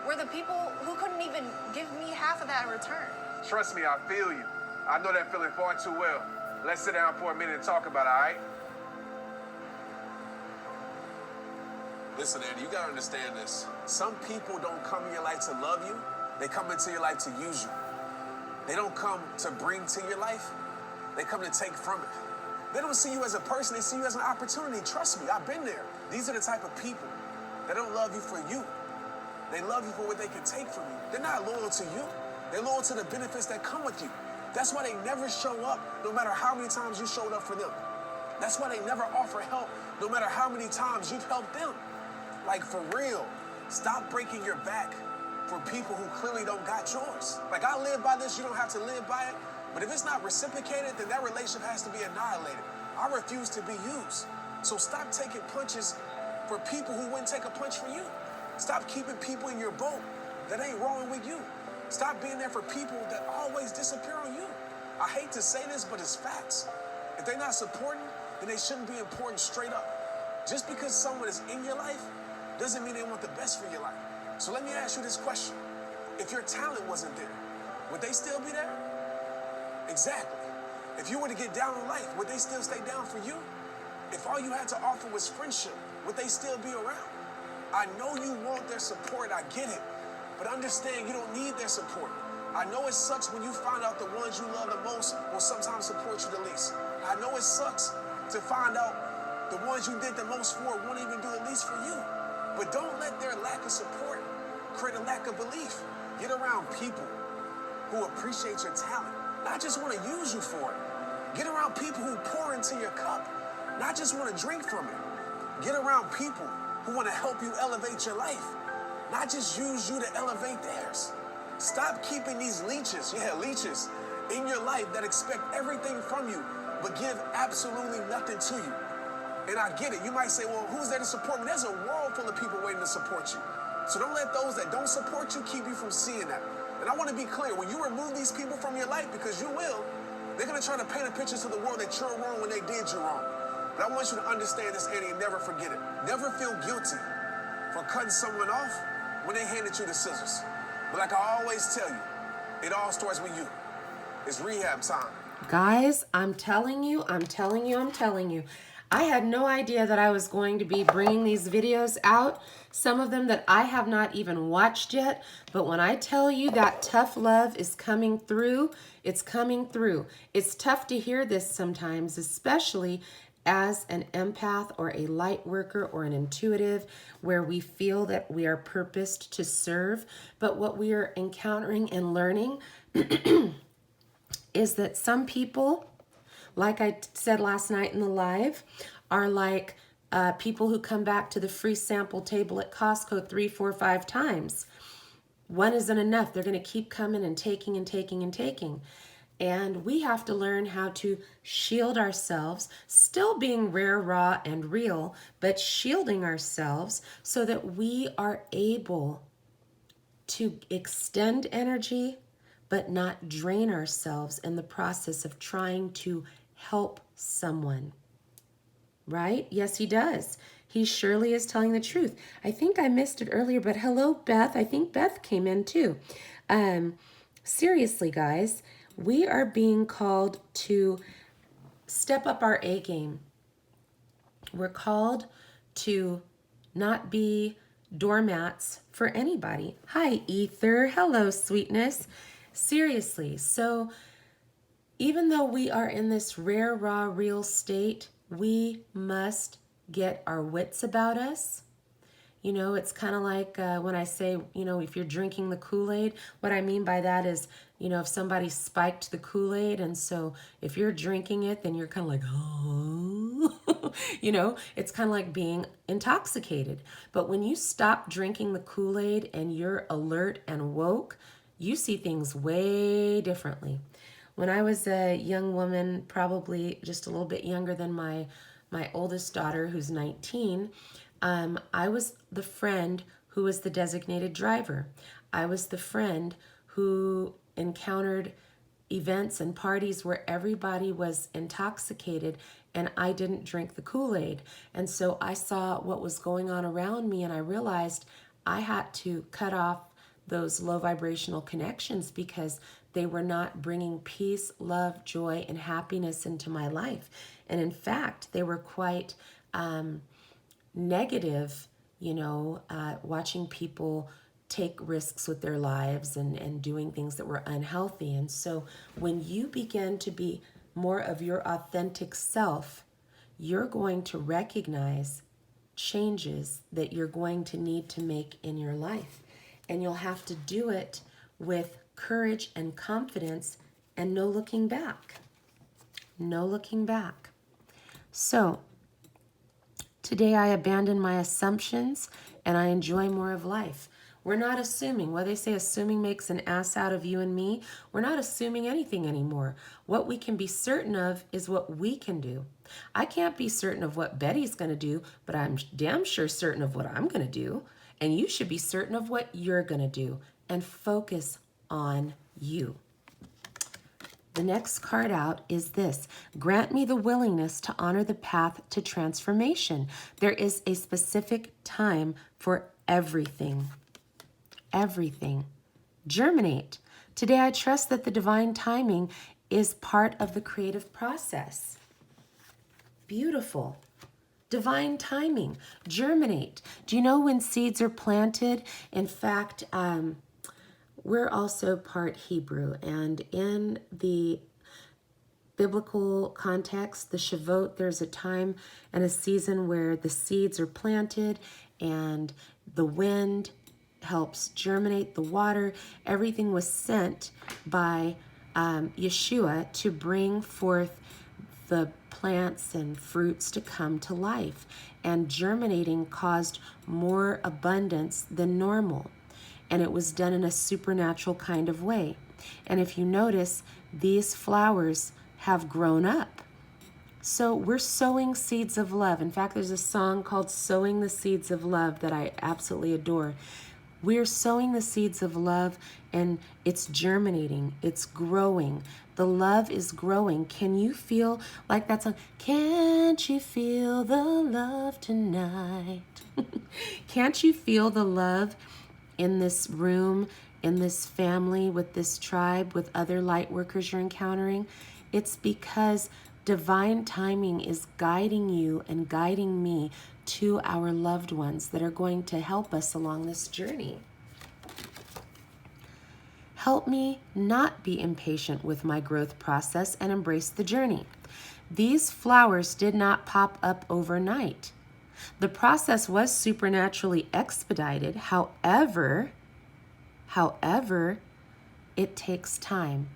were the people who couldn't even give me half of that in return. Trust me, I feel you. I know that feeling far too well. Let's sit down for a minute and talk about it, all right? Listen, Andy, you gotta understand this. Some people don't come in your life to love you. They come into your life to use you. They don't come to bring to your life. They come to take from it. They don't see you as a person. They see you as an opportunity. Trust me, I've been there. These are the type of people that don't love you for you. They love you for what they can take from you. They're not loyal to you. They're loyal to the benefits that come with you. That's why they never show up, no matter how many times you showed up for them. That's why they never offer help, no matter how many times you've helped them. Like, for real, stop breaking your back for people who clearly don't got yours. Like, I live by this, you don't have to live by it. But if it's not reciprocated, then that relationship has to be annihilated. I refuse to be used. So stop taking punches for people who wouldn't take a punch for you. Stop keeping people in your boat that ain't rolling with you. Stop being there for people that always disappear on you. I hate to say this, but it's facts. If they're not supporting, then they shouldn't be important straight up. Just because someone is in your life doesn't mean they want the best for your life. So let me ask you this question. If your talent wasn't there, would they still be there? Exactly. If you were to get down in life, would they still stay down for you? If all you had to offer was friendship, would they still be around? I know you want their support, I get it. But understand you don't need their support. I know it sucks when you find out the ones you love the most will sometimes support you the least. I know it sucks to find out the ones you did the most for won't even do the least for you. But don't let their lack of support create a lack of belief. Get around people who appreciate your talent, not just want to use you for it. Get around people who pour into your cup, not just want to drink from it. Get around people who want to help you elevate your life, not just use you to elevate theirs. Stop keeping these leeches in your life that expect everything from you, but give absolutely nothing to you. And I get it. You might say, well, who's there to support me? There's a world full of people waiting to support you. So don't let those that don't support you keep you from seeing that. And I want to be clear, when you remove these people from your life, because you will, they're going to try to paint a picture to the world that you're wrong when they did you wrong. But I want you to understand this, Annie, and never forget it. Never feel guilty for cutting someone off when they handed you the scissors. But like I always tell you, it all starts with you. It's rehab time. Guys, I'm telling you. I had no idea that I was going to be bringing these videos out, some of them that I have not even watched yet. But when I tell you that tough love is coming through, it's coming through. It's tough to hear this sometimes, especially as an empath or a light worker or an intuitive, where we feel that we are purposed to serve. But what we are encountering and learning is that some people, like I said last night in the live, are like people who come back to the free sample table at Costco 3, 4, 5 times. One isn't enough. They're going to keep coming and taking and taking and taking. And we have to learn how to shield ourselves, still being rare, raw, and real, but shielding ourselves so that we are able to extend energy, but not drain ourselves in the process of trying to help someone. Right? Yes, he does. He surely is telling the truth. I think I missed it earlier, but hello, Beth. I think Beth came in too. Seriously, guys, we are being called to step up our A game. We're called to not be doormats for anybody. Hi, Ether. Hello, sweetness. Seriously. So even though we are in this rare, raw, real state, we must get our wits about us. You know, it's kind of like when I say, you know, if you're drinking the Kool-Aid, what I mean by that is, you know, if somebody spiked the Kool-Aid, and so if you're drinking it, then you're kind of like, oh, you know, it's kind of like being intoxicated. But when you stop drinking the Kool-Aid and you're alert and woke, you see things way differently. When I was a young woman, probably just a little bit younger than my oldest daughter, who's 19, I was the friend who was the designated driver. I was the friend who encountered events and parties where everybody was intoxicated and I didn't drink the Kool-Aid. And so I saw what was going on around me and I realized I had to cut off those low vibrational connections because they were not bringing peace, love, joy, and happiness into my life. And in fact, they were quite negative, you know, watching people take risks with their lives and doing things that were unhealthy. And so when you begin to be more of your authentic self, you're going to recognize changes that you're going to need to make in your life. And you'll have to do it with courage and confidence and no looking back. No looking back. So today I abandon my assumptions and I enjoy more of life. We're not assuming. What they say, assuming makes an ass out of you and me. We're not assuming anything anymore. What we can be certain of is what we can do. I can't be certain of what Betty's going to do, but I'm damn sure certain of what I'm going to do. And you should be certain of what you're going to do and focus on you. The next card out is this. Grant me the willingness to honor the path to transformation. There is a specific time for everything. Everything. Germinate. Today I trust that the divine timing is part of the creative process. Beautiful. Divine timing. Germinate. Do you know when seeds are planted? In fact, we're also part Hebrew, and in the biblical context, the Shavuot, there's a time and a season where the seeds are planted and the wind helps germinate the water. Everything was sent by Yeshua to bring forth the plants and fruits to come to life, and germinating caused more abundance than normal. And it was done in a supernatural kind of way. And if you notice, these flowers have grown up. So we're sowing seeds of love. In fact, there's a song called Sowing the Seeds of Love that I absolutely adore. We're sowing the seeds of love, and it's germinating, it's growing. The love is growing. Can you feel like that song? Can't you feel the love tonight? Can't you feel the love in this room, in this family, with this tribe, with other light workers you're encountering? It's because divine timing is guiding you and guiding me to our loved ones that are going to help us along this journey. Help me not be impatient with my growth process and embrace the journey. These flowers did not pop up overnight. The process was supernaturally expedited. However, it takes time.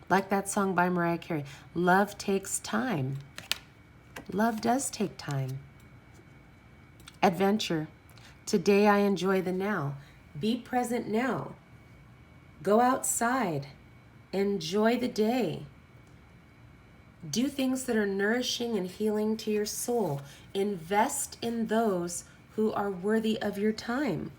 Like that song by Mariah Carey, love takes time. Love does take time. Adventure. Today I enjoy the now. Be present now. Go outside. Enjoy the day. Do things that are nourishing and healing to your soul. Invest in those who are worthy of your time.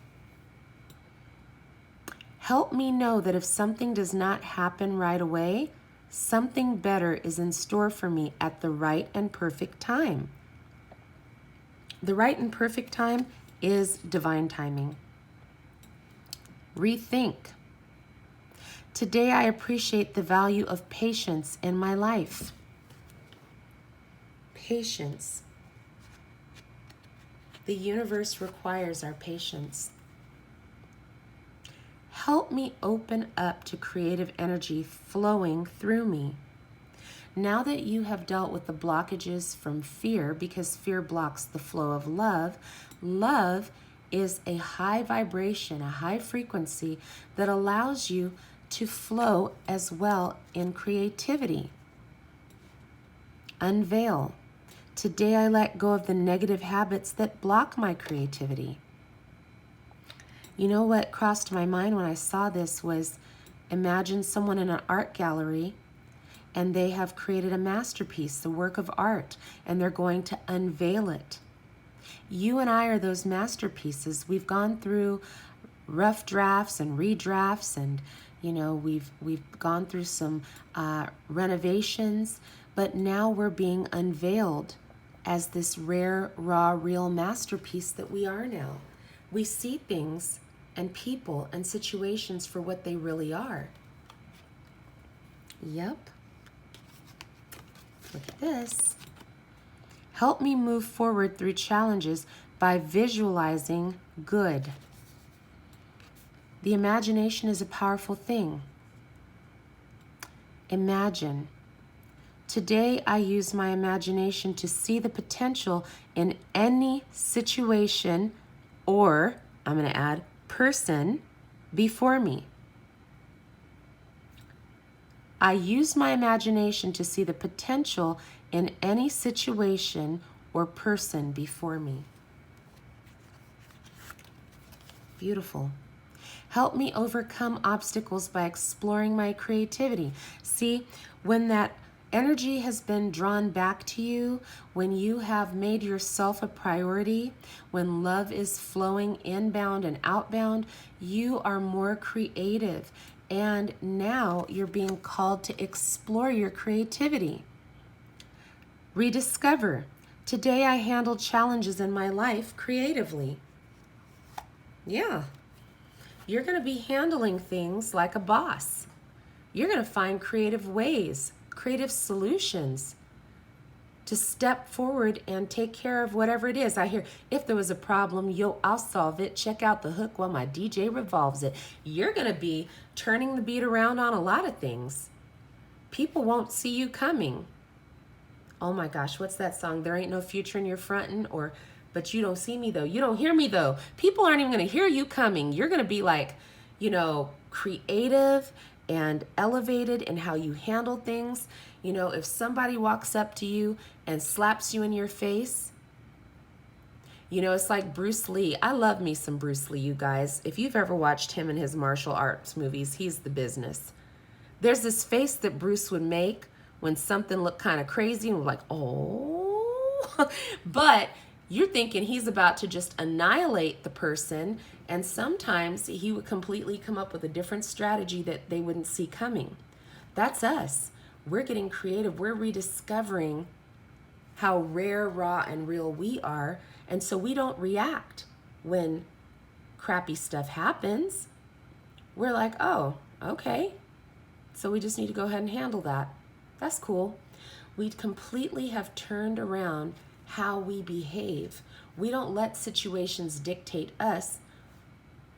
Help me know that if something does not happen right away, something better is in store for me at the right and perfect time. The right and perfect time is divine timing. Rethink. Today I appreciate the value of patience in my life. Patience. The universe requires our patience. Help me open up to creative energy flowing through me. Now that you have dealt with the blockages from fear, because fear blocks the flow of love, love is a high vibration, a high frequency that allows you to flow as well in creativity. Unveil. Today I let go of the negative habits that block my creativity. You know what crossed my mind when I saw this was, imagine someone in an art gallery and they have created a masterpiece, a work of art, and they're going to unveil it. You and I are those masterpieces. We've gone through rough drafts and redrafts, and we've gone through some renovations, but now we're being unveiled as this rare, raw, real masterpiece that we are now. We see things and people and situations for what they really are. Yep. Look at this. Help me move forward through challenges by visualizing good. The imagination is a powerful thing. Imagine. Today I use my imagination to see the potential in any situation, or I'm going to add person, before me. I use my imagination to see the potential in any situation or person before me. Beautiful. Help me overcome obstacles by exploring my creativity. See, when that energy has been drawn back to you, when you have made yourself a priority, when love is flowing inbound and outbound, you are more creative. And now you're being called to explore your creativity. Rediscover. Today I handled challenges in my life creatively. Yeah. You're going to be handling things like a boss. You're going to find creative ways, creative solutions to step forward and take care of whatever it is. I hear, if there was a problem, I'll solve it. Check out the hook while my DJ revolves it. You're going to be turning the beat around on a lot of things. People won't see you coming. Oh my gosh, what's that song? There ain't no future in your frontin', or but you don't see me though. You don't hear me though. People aren't even going to hear you coming. You're going to be like, creative and elevated in how you handle things. You know, if somebody walks up to you and slaps you in your face, you know, it's like Bruce Lee. I love me some Bruce Lee, you guys. If you've ever watched him in his martial arts movies, he's the business. There's this face that Bruce would make when something looked kind of crazy and we're like, oh, but you're thinking he's about to just annihilate the person. And sometimes he would completely come up with a different strategy that they wouldn't see coming. That's us. We're getting creative. We're rediscovering how rare, raw, and real we are. And so we don't react when crappy stuff happens. We're like, oh, okay. So we just need to go ahead and handle that. That's cool. We completely have turned around how we behave. We don't let situations dictate us.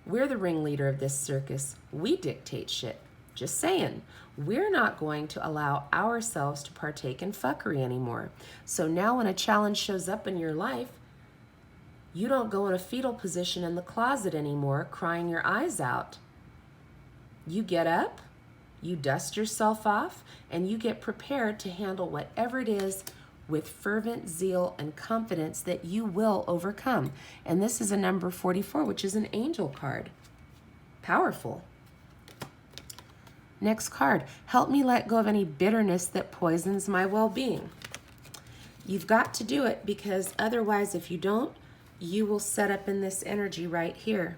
We're the ringleader of this circus. We dictate shit. Just saying. We're not going to allow ourselves to partake in fuckery anymore. So now when a challenge shows up in your life, you don't go in a fetal position in the closet anymore, crying your eyes out. You get up, you dust yourself off, and you get prepared to handle whatever it is with fervent zeal and confidence that you will overcome. And this is a number 44, which is an angel card. Powerful. Next card, help me let go of any bitterness that poisons my well-being. You've got to do it, because otherwise, if you don't, you will set up in this energy right here.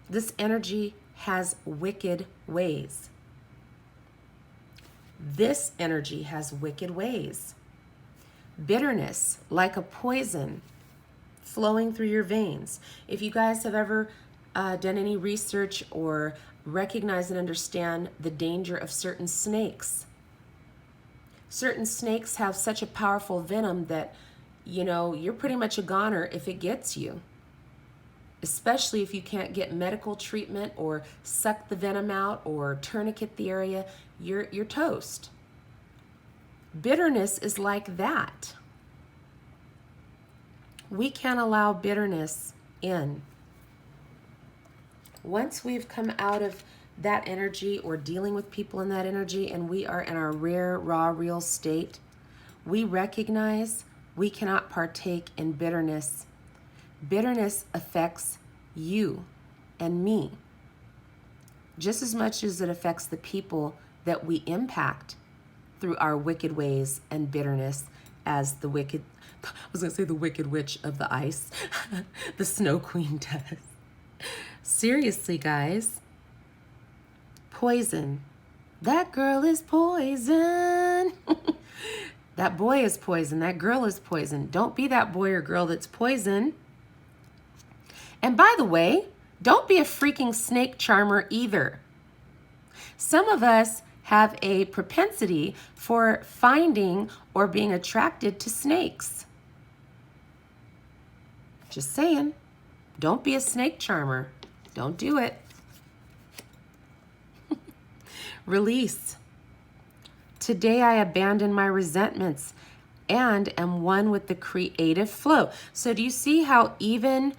This energy has wicked ways. This energy has wicked ways. Bitterness, like a poison flowing through your veins. If you guys have ever done any research or recognize and understand the danger of certain snakes. Certain snakes have such a powerful venom that, you know, you're pretty much a goner if it gets you. Especially if you can't get medical treatment or suck the venom out or tourniquet the area, you're toast. Bitterness is like that. We can't allow bitterness in. Once we've come out of that energy or dealing with people in that energy and we are in our rare, raw, real state, we recognize we cannot partake in bitterness. Bitterness affects you and me just as much as it affects the people that we impact through our wicked ways and bitterness, as the wicked, I was going to say the wicked witch of the ice, the Snow Queen does. Seriously, guys. Poison. That girl is poison. That boy is poison. That girl is poison. Don't be that boy or girl that's poison. And by the way, don't be a freaking snake charmer either. Some of us have a propensity for finding or being attracted to snakes. Just saying. Don't be a snake charmer. Don't do it. Release. Today I abandon my resentments and am one with the creative flow. So do you see how even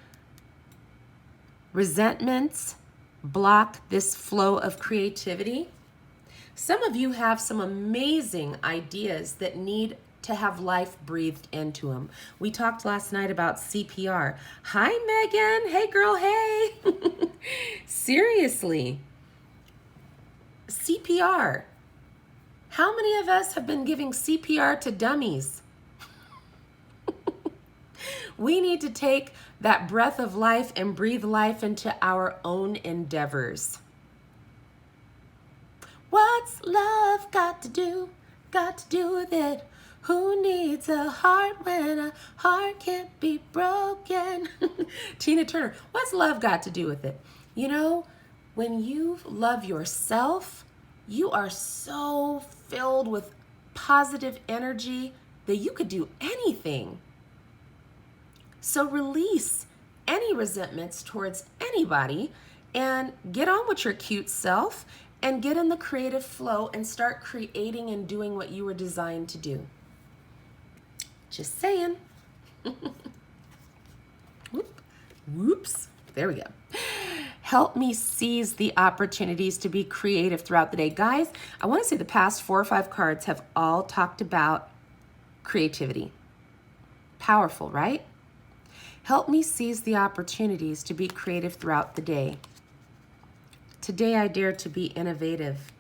resentments block this flow of creativity? Some of you have some amazing ideas that need to have life breathed into them. We talked last night about CPR. Hi, Megan. Hey, girl. Hey. Seriously. CPR. How many of us have been giving CPR to dummies? We need to take that breath of life and breathe life into our own endeavors. What's love got to do with it? Who needs a heart when a heart can't be broken? Tina Turner, what's love got to do with it? You know, when you love yourself, you are so filled with positive energy that you could do anything. So release any resentments towards anybody and get on with your cute self and get in the creative flow and start creating and doing what you were designed to do. Just saying. Whoops. There we go. Help me seize the opportunities to be creative throughout the day. Guys, I want to say the past 4 or 5 cards have all talked about creativity. Powerful, right? Help me seize the opportunities to be creative throughout the day. Today I dare to be innovative.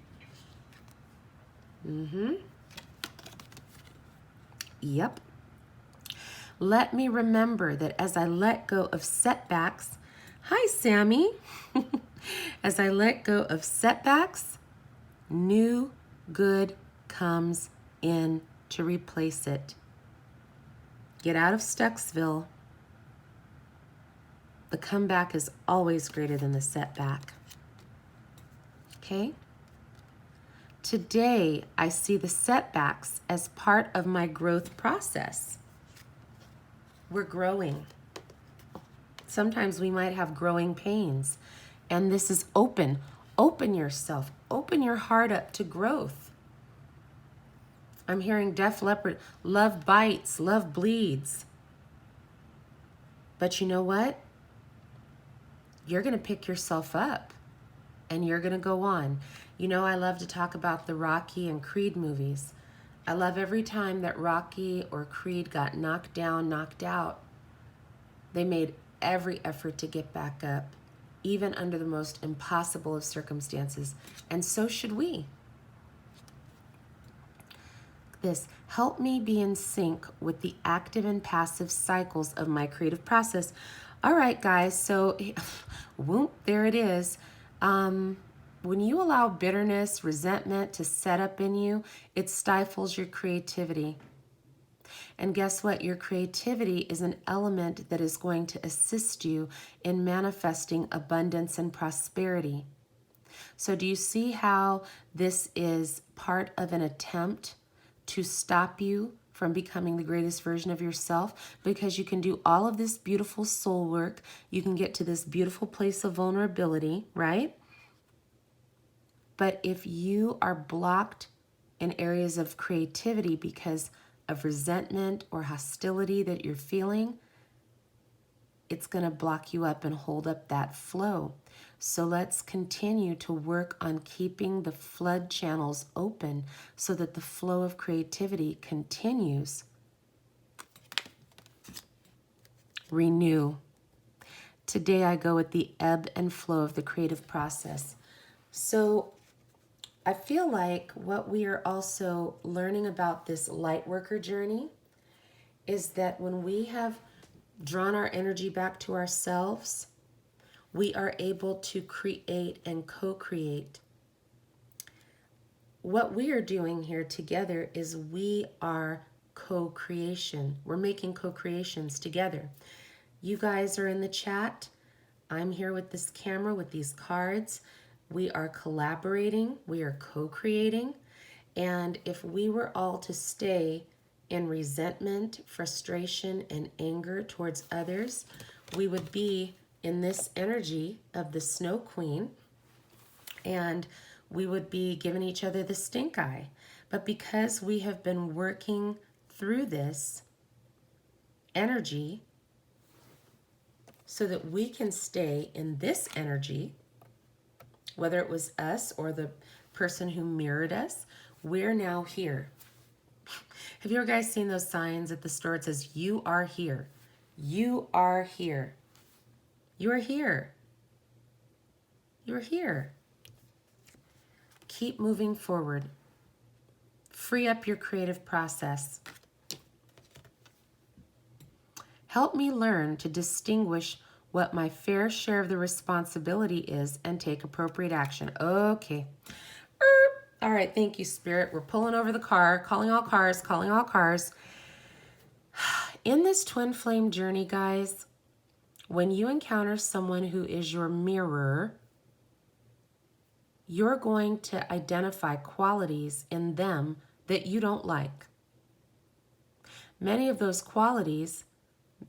Yep. Let me remember that as I let go of setbacks, hi Sammy, as I let go of setbacks, new good comes in to replace it. Get out of Stucksville. The comeback is always greater than the setback. Okay? Today, I see the setbacks as part of my growth process. We're growing. Sometimes we might have growing pains, and this is open. Open yourself. Open your heart up to growth. I'm hearing Def Leppard, love bites, love bleeds. But you know what? You're going to pick yourself up and you're going to go on. You know, I love to talk about the Rocky and Creed movies. I love every time that Rocky or Creed got knocked down, knocked out, they made every effort to get back up, even under the most impossible of circumstances. And so should we. This, help me be in sync with the active and passive cycles of my creative process. All right, guys, so whoop, there it is. When you allow bitterness, resentment to set up in you, it stifles your creativity. And guess what? Your creativity is an element that is going to assist you in manifesting abundance and prosperity. So do you see how this is part of an attempt to stop you from becoming the greatest version of yourself? Because you can do all of this beautiful soul work. You can get to this beautiful place of vulnerability, right? But if you are blocked in areas of creativity because of resentment or hostility that you're feeling, it's going to block you up and hold up that flow. So let's continue to work on keeping the flood channels open so that the flow of creativity continues. Renew. Today I go with the ebb and flow of the creative process. So I feel like what we are also learning about this light worker journey is that when we have drawn our energy back to ourselves, we are able to create and co-create. What we are doing here together is we are co-creation. We're making co-creations together. You guys are in the chat. I'm here with this camera, with these cards. We are collaborating, we are co-creating, and if we were all to stay in resentment, frustration, and anger towards others, we would be in this energy of the Snow Queen, and we would be giving each other the stink eye. But because we have been working through this energy so that we can stay in this energy, whether it was us or the person who mirrored us, we're now here. Have you guys seen those signs at the store? It says, you are here. You are here. You are here. You're here. Keep moving forward. Free up your creative process. Help me learn to distinguish what my fair share of the responsibility is and take appropriate action. Okay. All right, thank you, Spirit. We're pulling over the car, calling all cars, calling all cars. In this twin flame journey, guys, when you encounter someone who is your mirror, you're going to identify qualities in them that you don't like. Many of those qualities,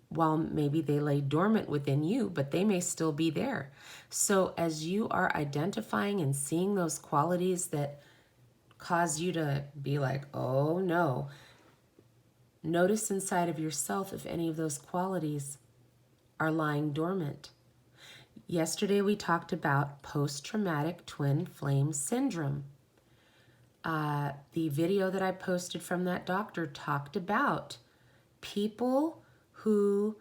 while maybe they lay dormant within you, but they may still be there. So as you are identifying and seeing those qualities that cause you to be like, oh no, notice inside of yourself if any of those qualities are lying dormant. Yesterday we talked about post-traumatic twin flame syndrome. The video that I posted from that doctor talked about people who,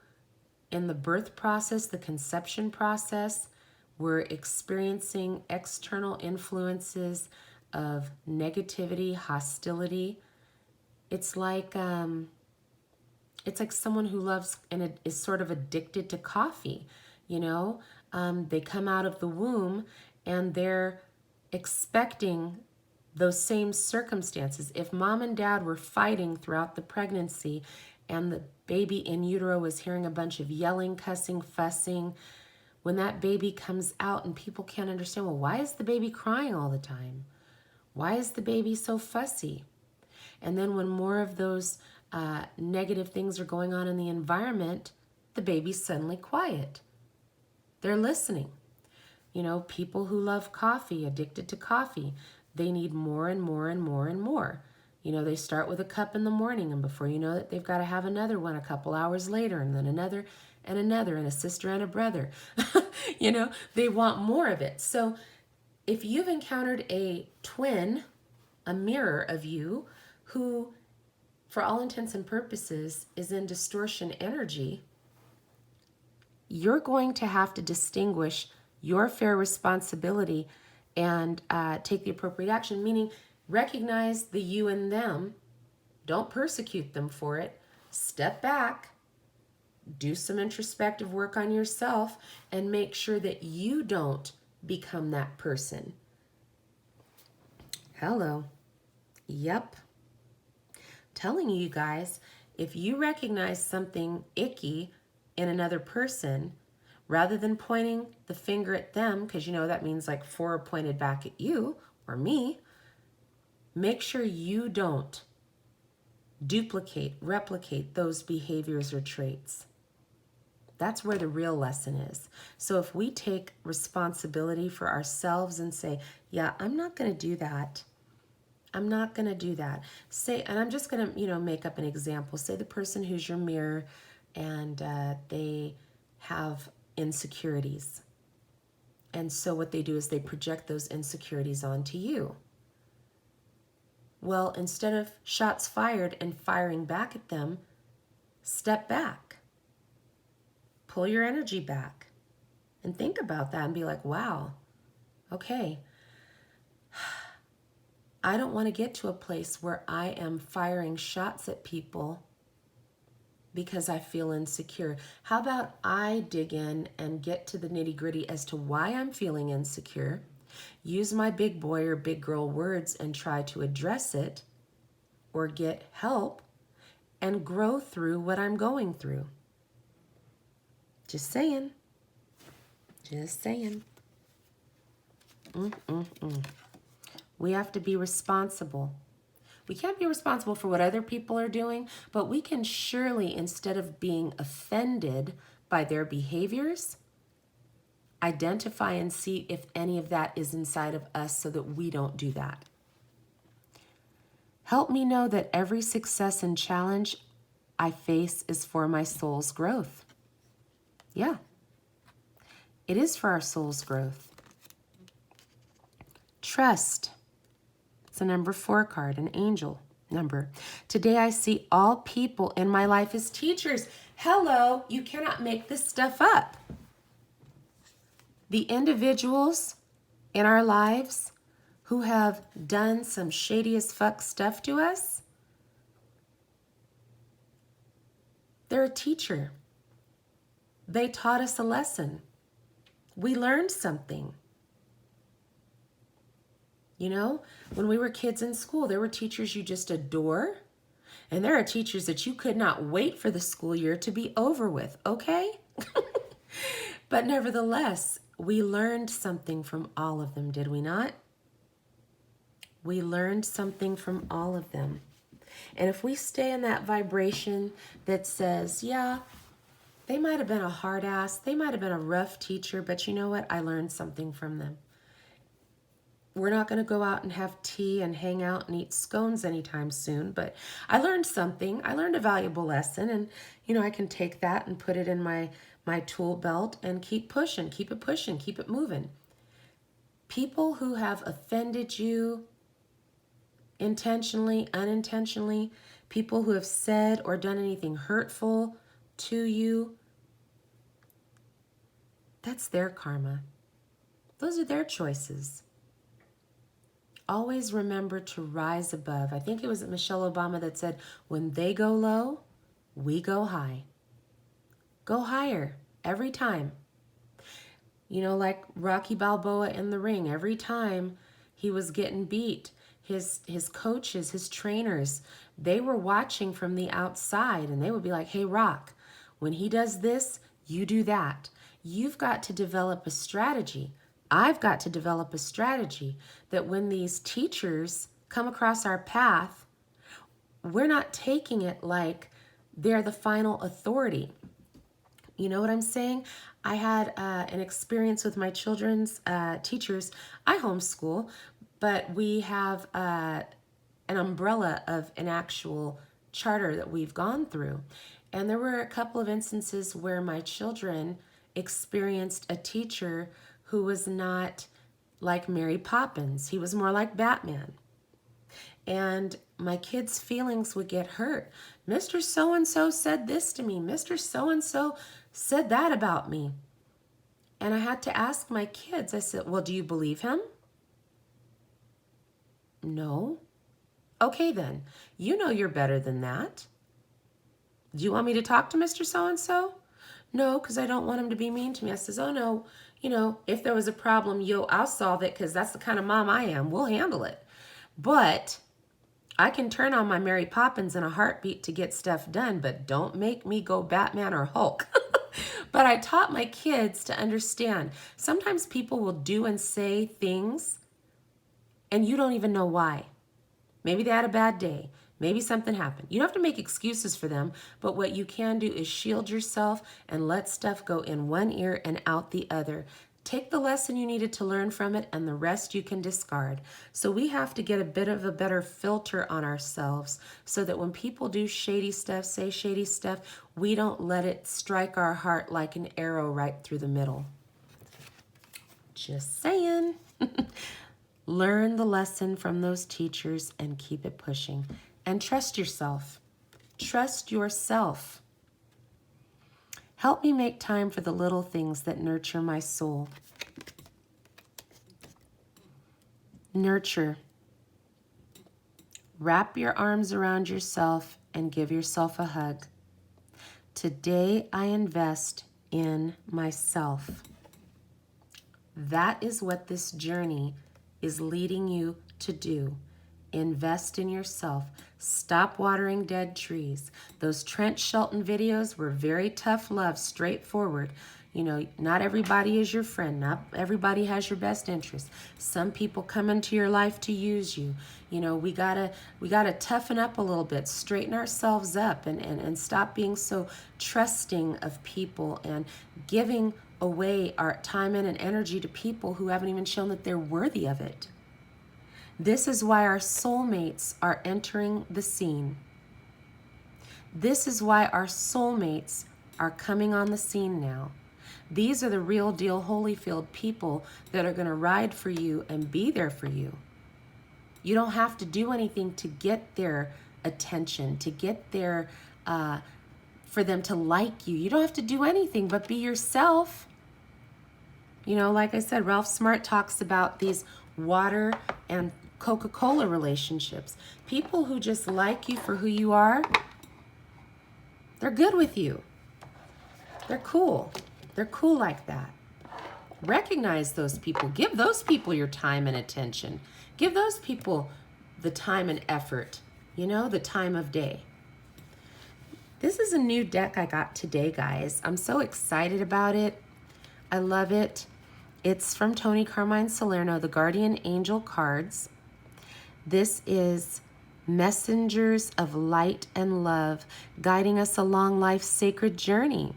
in the birth process, the conception process, were experiencing external influences of negativity, hostility. It's like someone who loves and is sort of addicted to coffee. You know, they come out of the womb and they're expecting those same circumstances. If mom and dad were fighting throughout the pregnancy and the baby in utero was hearing a bunch of yelling, cussing, fussing, when that baby comes out and people can't understand, well, why is the baby crying all the time? Why is the baby so fussy? And then when more of those negative things are going on in the environment, the baby's suddenly quiet. They're listening. You know, people who love coffee, addicted to coffee, they need more and more and more and more. You know, they start with a cup in the morning, and before you know it, they've got to have another one a couple hours later, and then another, and a sister and a brother. You know, they want more of it. So if you've encountered a twin, a mirror of you, who, for all intents and purposes, is in distortion energy, you're going to have to distinguish your fair responsibility and take the appropriate action, meaning recognize the you and them. Don't persecute them for it. Step back, do some introspective work on yourself, and make sure that you don't become that person. Hello. Yep. Telling you guys, if you recognize something icky in another person, rather than pointing the finger at them, because you know that means like 4 are pointed back at you or me, make sure you don't duplicate, replicate those behaviors or traits. That's where the real lesson is. So if we take responsibility for ourselves and say, yeah, I'm not going to do that. I'm not going to do that. Say, and I'm just going to, make up an example. Say the person who's your mirror and they have insecurities. And so what they do is they project those insecurities onto you. Well, instead of shots fired and firing back at them, step back. Pull your energy back and think about that and be like, wow, okay, I don't want to get to a place where I am firing shots at people because I feel insecure. How about I dig in and get to the nitty-gritty as to why I'm feeling insecure, use my big boy or big girl words and try to address it or get help and grow through what I'm going through. Just saying. Just saying. We have to be responsible. We can't be responsible for what other people are doing, but we can surely, instead of being offended by their behaviors, identify and see if any of that is inside of us so that we don't do that. Help me know that every success and challenge I face is for my soul's growth. Yeah, it is for our soul's growth. Trust. It's a number 4 card, an angel number. Today I see all people in my life as teachers. Hello, you cannot make this stuff up. The individuals in our lives who have done some shady as fuck stuff to us, they're a teacher. They taught us a lesson. We learned something. You know, when we were kids in school, there were teachers you just adore, and there are teachers that you could not wait for the school year to be over with, okay? But nevertheless, we learned something from all of them, did we not? We learned something from all of them. And if we stay in that vibration that says, yeah, they might have been a hard ass, they might have been a rough teacher, but you know what? I learned something from them. We're not going to go out and have tea and hang out and eat scones anytime soon, but I learned something. I learned a valuable lesson, and I can take that and put it in my my tool belt and keep pushing, keep it moving. People who have offended you intentionally, unintentionally, people who have said or done anything hurtful to you, that's their karma. Those are their choices. Always remember to rise above. I think it was Michelle Obama that said, when they go low, we go high. Go higher every time. You know, like Rocky Balboa in the ring, every time he was getting beat, his coaches, his trainers, they were watching from the outside and they would be like, hey, Rock, when he does this, you do that. You've got to develop a strategy. I've got to develop a strategy that when these teachers come across our path, we're not taking it like they're the final authority. You know what I'm saying? I had an experience with my children's teachers. I homeschool, but we have an umbrella of an actual charter that we've gone through. And there were a couple of instances where my children experienced a teacher who was not like Mary Poppins. He was more like Batman. And my kids' feelings would get hurt. Mr. So-and-so said this to me. Mr. So-and-so said that about me. And I had to ask my kids, I said, well, do you believe him? No. Okay then, you know you're better than that. Do you want me to talk to Mr. So-and-so? No, because I don't want him to be mean to me. I says, oh no, you know, if there was a problem, I'll solve it because that's the kind of mom I am. We'll handle it. But I can turn on my Mary Poppins in a heartbeat to get stuff done, but don't make me go Batman or Hulk. But I taught my kids to understand. Sometimes people will do and say things and you don't even know why. Maybe they had a bad day. Maybe something happened. You don't have to make excuses for them, but what you can do is shield yourself and let stuff go in one ear and out the other. Take the lesson you needed to learn from it and the rest you can discard. So we have to get a bit of a better filter on ourselves so that when people do shady stuff, say shady stuff, we don't let it strike our heart like an arrow right through the middle. Just saying. Learn the lesson from those teachers and keep it pushing. And trust yourself. Trust yourself. Help me make time for the little things that nurture my soul. Nurture. Wrap your arms around yourself and give yourself a hug. Today I invest in myself. That is what this journey is leading you to do. Invest in yourself. Stop watering dead trees. Those Trent Shelton videos were very tough love, straightforward. You know, not everybody is your friend. Not everybody has your best interest. Some people come into your life to use you. You know, we gotta toughen up a little bit, straighten ourselves up and stop being so trusting of people and giving away our time and energy to people who haven't even shown that they're worthy of it. This is why our soulmates are entering the scene. This is why our soulmates are coming on the scene now. These are the real deal Holyfield people that are going to ride for you and be there for you. You don't have to do anything to get their attention, to get their, for them to like you. You don't have to do anything but be yourself. You know, like I said, Ralph Smart talks about these water and Coca-Cola relationships. People who just like you for who you are, they're good with you. They're cool. They're cool like that. Recognize those people. Give those people your time and attention. Give those people the time and effort, you know, the time of day. This is a new deck I got today, guys. I'm so excited about it. I love it. It's from Tony Carmine Salerno, the Guardian Angel cards. This is messengers of light and love, guiding us along life's sacred journey.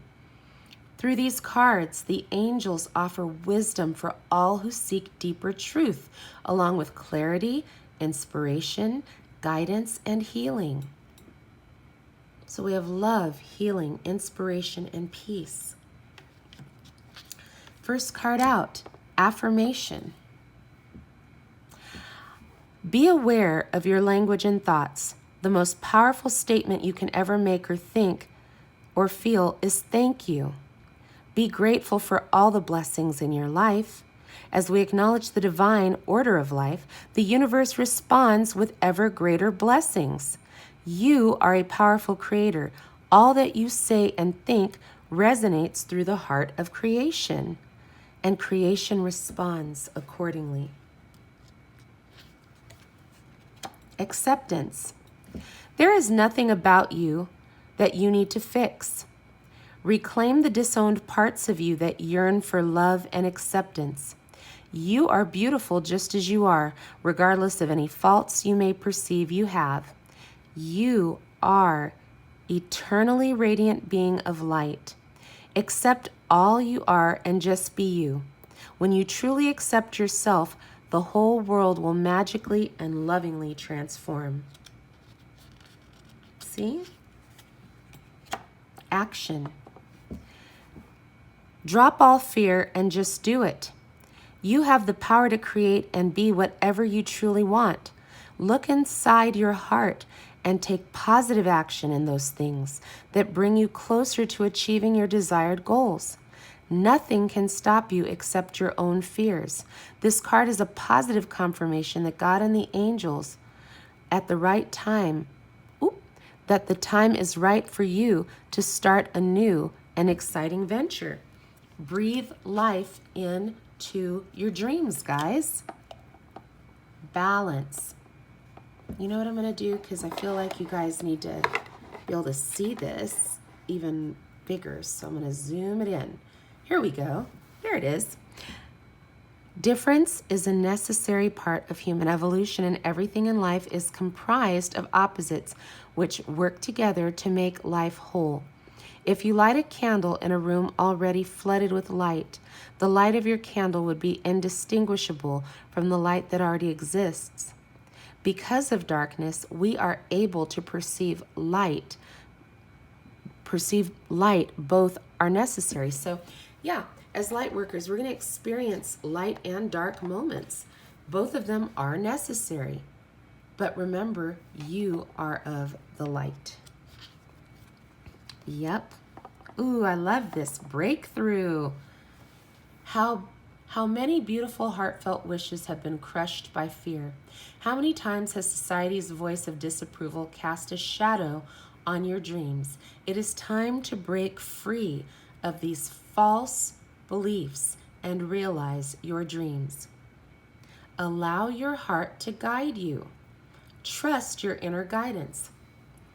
Through these cards, the angels offer wisdom for all who seek deeper truth, along with clarity, inspiration, guidance, and healing. So we have love, healing, inspiration, and peace. First card out, affirmation. Be aware of your language and thoughts. The most powerful statement you can ever make or think or feel is thank you. Be grateful for all the blessings in your life. As we acknowledge the divine order of life, the universe responds with ever greater blessings. You are a powerful creator. All that you say and think resonates through the heart of creation, and creation responds accordingly. Acceptance. There is nothing about you that you need to fix. Reclaim the disowned parts of you that yearn for love and acceptance. You are beautiful just as you are, regardless of any faults you may perceive you have. You are eternally radiant being of light. Accept all you are and just be you. When you truly accept yourself, the whole world will magically and lovingly transform. See? Action. Drop all fear and just do it. You have the power to create and be whatever you truly want. Look inside your heart and take positive action in those things that bring you closer to achieving your desired goals. Nothing can stop you except your own fears. This card is a positive confirmation that God and the angels at the right time, that the time is right for you to start a new and exciting venture. Breathe life into your dreams, guys. Balance. You know what I'm going to do? Because I feel like you guys need to be able to see this even bigger. So I'm going to zoom it in. Here we go. There it is. Difference is a necessary part of human evolution, and everything in life is comprised of opposites which work together to make life whole. If you light a candle in a room already flooded with light, the light of your candle would be indistinguishable from the light that already exists. Because of darkness, we are able to perceive light. Both are necessary. So, yeah, as light workers, we're going to experience light and dark moments. Both of them are necessary. But remember, you are of the light. Yep. Ooh, I love this. Breakthrough. How many beautiful heartfelt wishes have been crushed by fear? How many times has society's voice of disapproval cast a shadow on your dreams? It is time to break free of these false beliefs and realize your dreams. Allow your heart to guide you. Trust your inner guidance.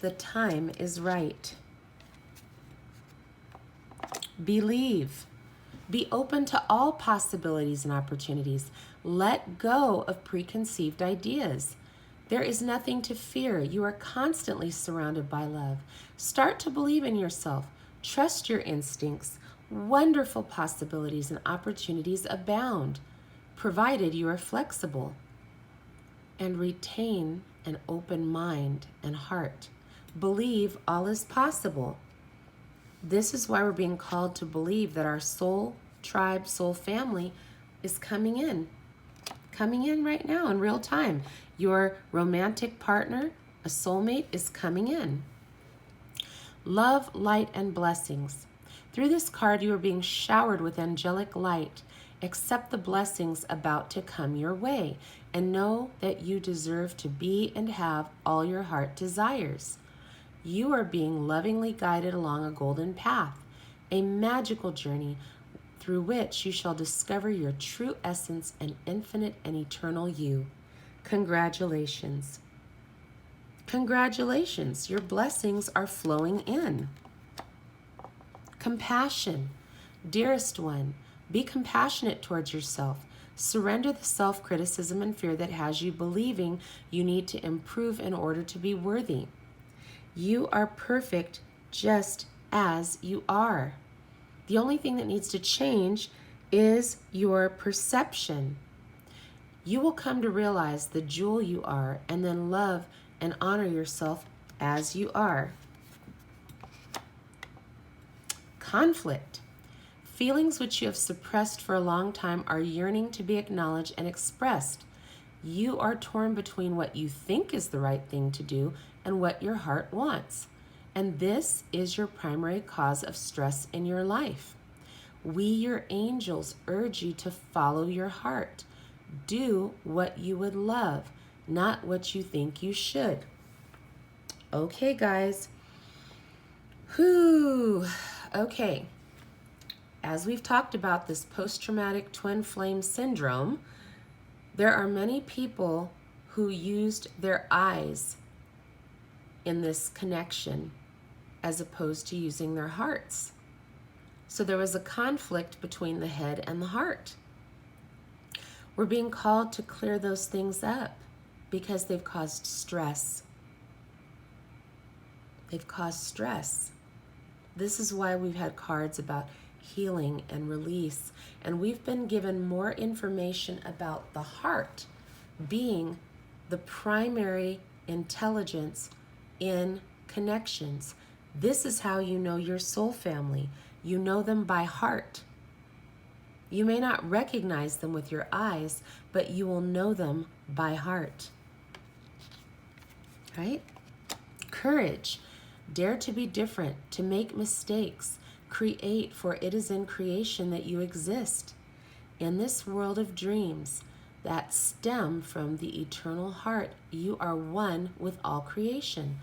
The time is right. Believe. Be open to all possibilities and opportunities. Let go of preconceived ideas. There is nothing to fear. You are constantly surrounded by love. Start to believe in yourself. Trust your instincts. Wonderful possibilities and opportunities abound, provided you are flexible and retain an open mind and heart. Believe all is possible. This is why we're being called to believe that our soul tribe, soul family is coming in right now in real time. Your romantic partner, a soulmate, is coming in. Love, light, and blessings. Through this card, you are being showered with angelic light. Accept the blessings about to come your way and know that you deserve to be and have all your heart desires. You are being lovingly guided along a golden path, a magical journey through which you shall discover your true essence and infinite and eternal you. Congratulations. Congratulations, your blessings are flowing in. Compassion. Dearest one, be compassionate towards yourself. Surrender the self-criticism and fear that has you believing you need to improve in order to be worthy. You are perfect just as you are. The only thing that needs to change is your perception. You will come to realize the jewel you are and then love and honor yourself as you are. Conflict. Feelings which you have suppressed for a long time are yearning to be acknowledged and expressed. You are torn between what you think is the right thing to do and what your heart wants. And this is your primary cause of stress in your life. We, your angels, urge you to follow your heart. Do what you would love, not what you think you should. Okay, guys. Whew. Okay. As we've talked about this post-traumatic twin flame syndrome, there are many people who used their eyes in this connection as opposed to using their hearts. So there was a conflict between the head and the heart. We're being called to clear those things up because they've caused stress. They've caused stress. This is why we've had cards about healing and release, and we've been given more information about the heart being the primary intelligence in connections. This is how you know your soul family. You know them by heart. You may not recognize them with your eyes, but you will know them by heart. Right? Courage. Dare to be different, to make mistakes. Create, for it is in creation that you exist. In this world of dreams that stem from the eternal heart, you are one with all creation.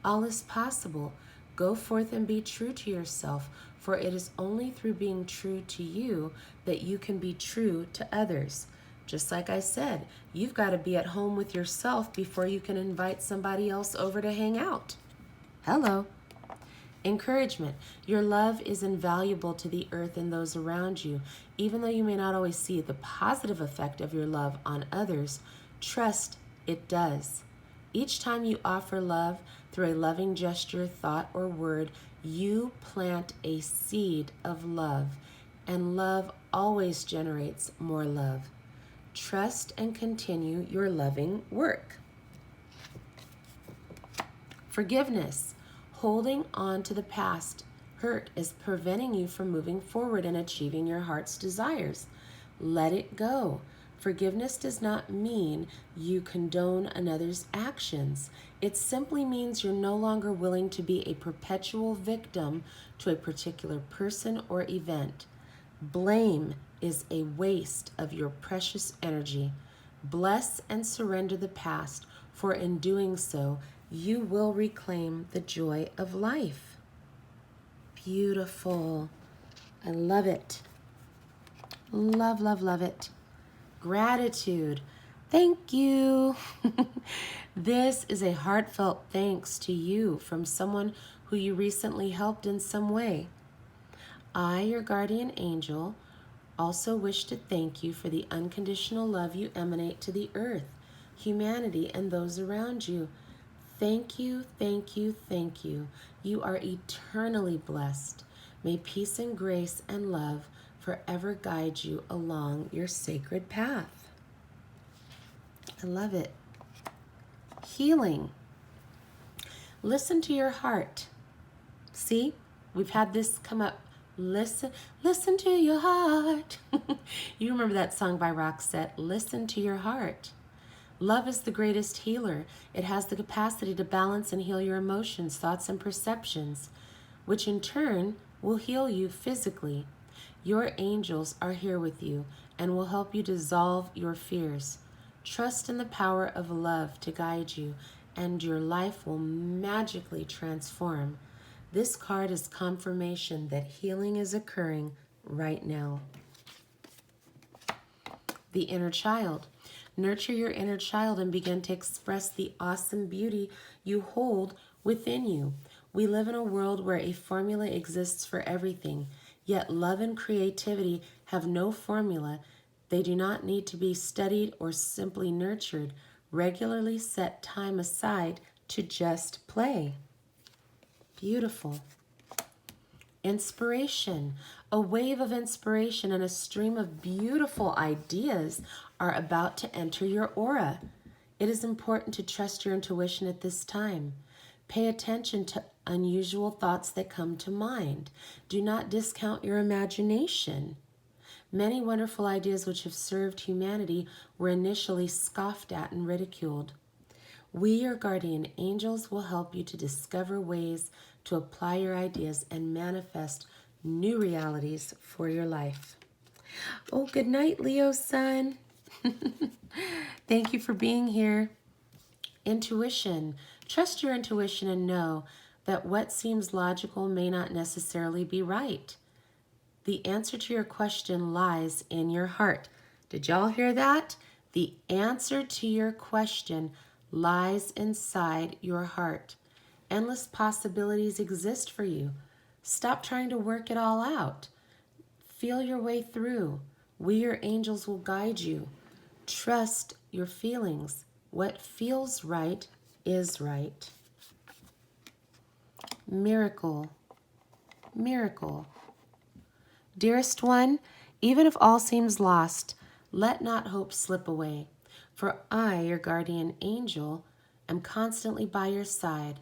All is possible. Go forth and be true to yourself, for it is only through being true to you that you can be true to others. Just like I said, you've got to be at home with yourself before you can invite somebody else over to hang out. Hello. Encouragement. Your love is invaluable to the earth and those around you. Even though you may not always see the positive effect of your love on others, trust it does. Each time you offer love through a loving gesture, thought, or word, you plant a seed of love, and love always generates more love. Trust and continue your loving work. Forgiveness. Holding on to the past hurt is preventing you from moving forward and achieving your heart's desires. Let it go. Forgiveness does not mean you condone another's actions. It simply means you're no longer willing to be a perpetual victim to a particular person or event. Blame is a waste of your precious energy. Bless and surrender the past, for in doing so, you will reclaim the joy of life. Beautiful. I love it. Love, love, love it. Gratitude. Thank you. This is a heartfelt thanks to you from someone who you recently helped in some way. I, your guardian angel, also wish to thank you for the unconditional love you emanate to the earth, humanity, and those around you. Thank you, thank you, thank you. You are eternally blessed. May peace and grace and love forever guide you along your sacred path. I love it. Healing. Listen to your heart. See, we've had this come up. Listen to your heart. You remember that song by Roxette, Listen to Your Heart. Love is the greatest healer. It has the capacity to balance and heal your emotions, thoughts, and perceptions, which in turn will heal you physically. Your angels are here with you and will help you dissolve your fears. Trust in the power of love to guide you, and your life will magically transform. This card is confirmation that healing is occurring right now. The inner child. Nurture your inner child and begin to express the awesome beauty you hold within you. We live in a world where a formula exists for everything, yet love and creativity have no formula. They do not need to be studied or simply nurtured. Regularly set time aside to just play. Beautiful. Inspiration. A wave of inspiration and a stream of beautiful ideas are about to enter your aura. It is important to trust your intuition at this time. Pay attention to unusual thoughts that come to mind. Do not discount your imagination. Many wonderful ideas which have served humanity were initially scoffed at and ridiculed. We, your guardian angels, will help you to discover ways to apply your ideas and manifest new realities for your life. Oh, good night, Leo sun. Thank you for being here. Intuition. Trust your intuition and know that what seems logical may not necessarily be right. The answer to your question lies in your heart. Did y'all hear that? The answer to your question lies inside your heart. Endless possibilities exist for you. Stop trying to work it all out. Feel your way through. We, your angels, will guide you. Trust your feelings. What feels right is right. Miracle. Miracle. Dearest one, even if all seems lost, let not hope slip away. For I, your guardian angel, am constantly by your side.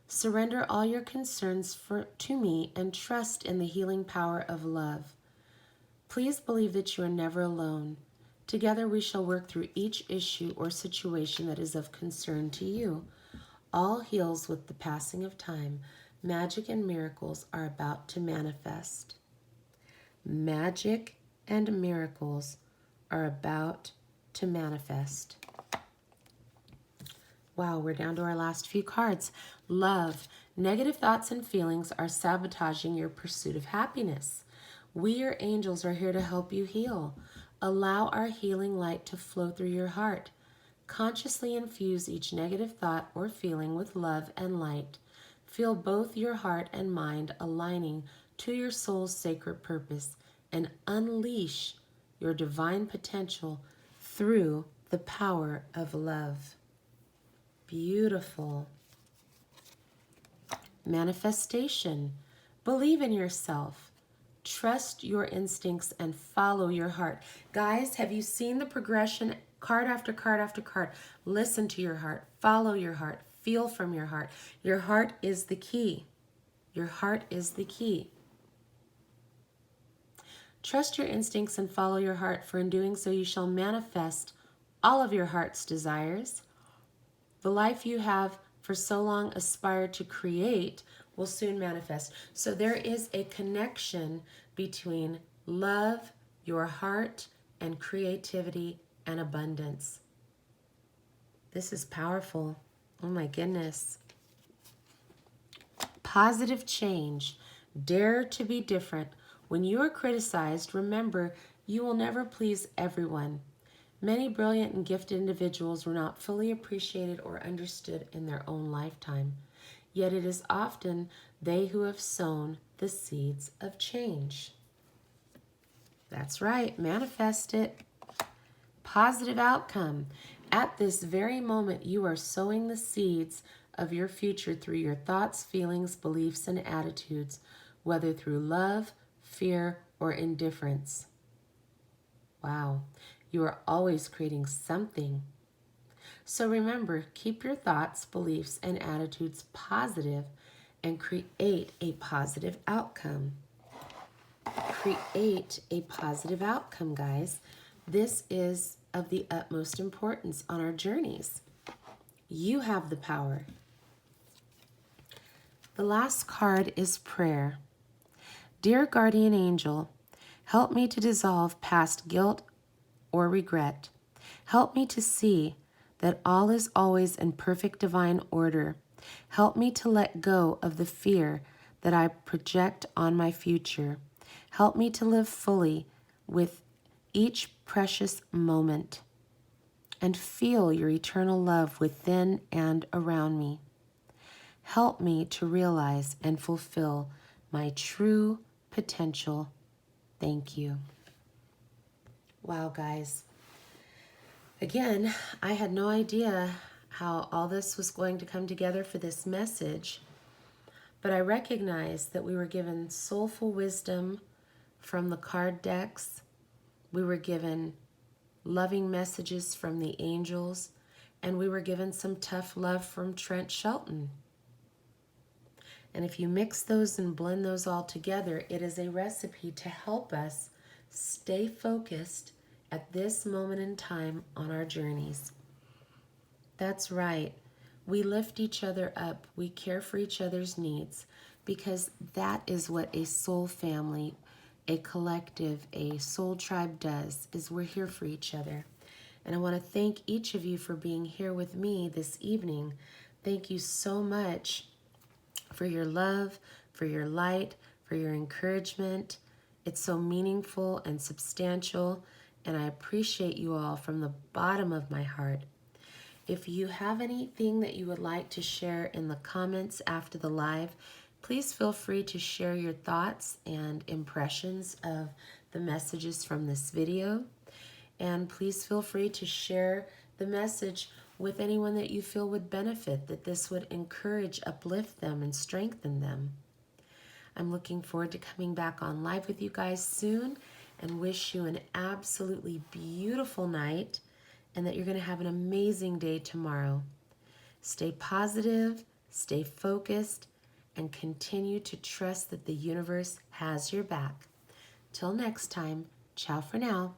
Surrender all your concerns to me and trust in the healing power of love. Please believe that you are never alone. Together we shall work through each issue or situation that is of concern to you. All heals with the passing of time. Magic and miracles are about to manifest. Magic and miracles are about to manifest. Wow, we're down to our last few cards. Love. Negative thoughts and feelings are sabotaging your pursuit of happiness. We, your angels, are here to help you heal. Allow our healing light to flow through your heart. Consciously infuse each negative thought or feeling with love and light. Feel both your heart and mind aligning to your soul's sacred purpose and unleash your divine potential through the power of love. Beautiful. Manifestation. Believe in yourself. Trust your instincts and follow your heart. Guys, have you seen the progression? Card after card after card. Listen to your heart. Follow your heart. Feel from your heart. Your heart is the key. Your heart is the key. Trust your instincts and follow your heart, for in doing so you shall manifest all of your heart's desires. The life you have for so long aspired to create will soon manifest. So there is a connection between love, your heart, and creativity and abundance. This is powerful. Oh my goodness. Positive change. Dare to be different. When you are criticized, remember you will never please everyone. Many brilliant and gifted individuals were not fully appreciated or understood in their own lifetime. Yet it is often they who have sown the seeds of change. That's right. Manifest it. Positive outcome. At this very moment, you are sowing the seeds of your future through your thoughts, feelings, beliefs, and attitudes, whether through love, fear, or indifference. Wow. You are always creating something. So remember, keep your thoughts, beliefs, and attitudes positive and create a positive outcome. Create a positive outcome, guys. This is of the utmost importance on our journeys. You have the power. The last card is prayer. Dear guardian angel, help me to dissolve past guilt or regret. Help me to see that all is always in perfect divine order. Help me to let go of the fear that I project on my future. Help me to live fully with each precious moment and feel your eternal love within and around me. Help me to realize and fulfill my true potential. Thank you. Wow, guys. Again, I had no idea how all this was going to come together for this message, but I recognized that we were given soulful wisdom from the card decks. We were given loving messages from the angels, and we were given some tough love from Trent Shelton. And if you mix those and blend those all together, it is a recipe to help us stay focused at this moment in time on our journeys. That's right. We lift each other up. We care for each other's needs because that is what a soul family, a collective, a soul tribe does, is we're here for each other. And I want to thank each of you for being here with me this evening. Thank you so much for your love, for your light, for your encouragement. It's so meaningful and substantial, and I appreciate you all from the bottom of my heart. If you have anything that you would like to share in the comments after the live, please feel free to share your thoughts and impressions of the messages from this video. And please feel free to share the message with anyone that you feel would benefit, that this would encourage, uplift them, and strengthen them. I'm looking forward to coming back on live with you guys soon and wish you an absolutely beautiful night and that you're going to have an amazing day tomorrow. Stay positive, stay focused, and continue to trust that the universe has your back. Till next time, ciao for now.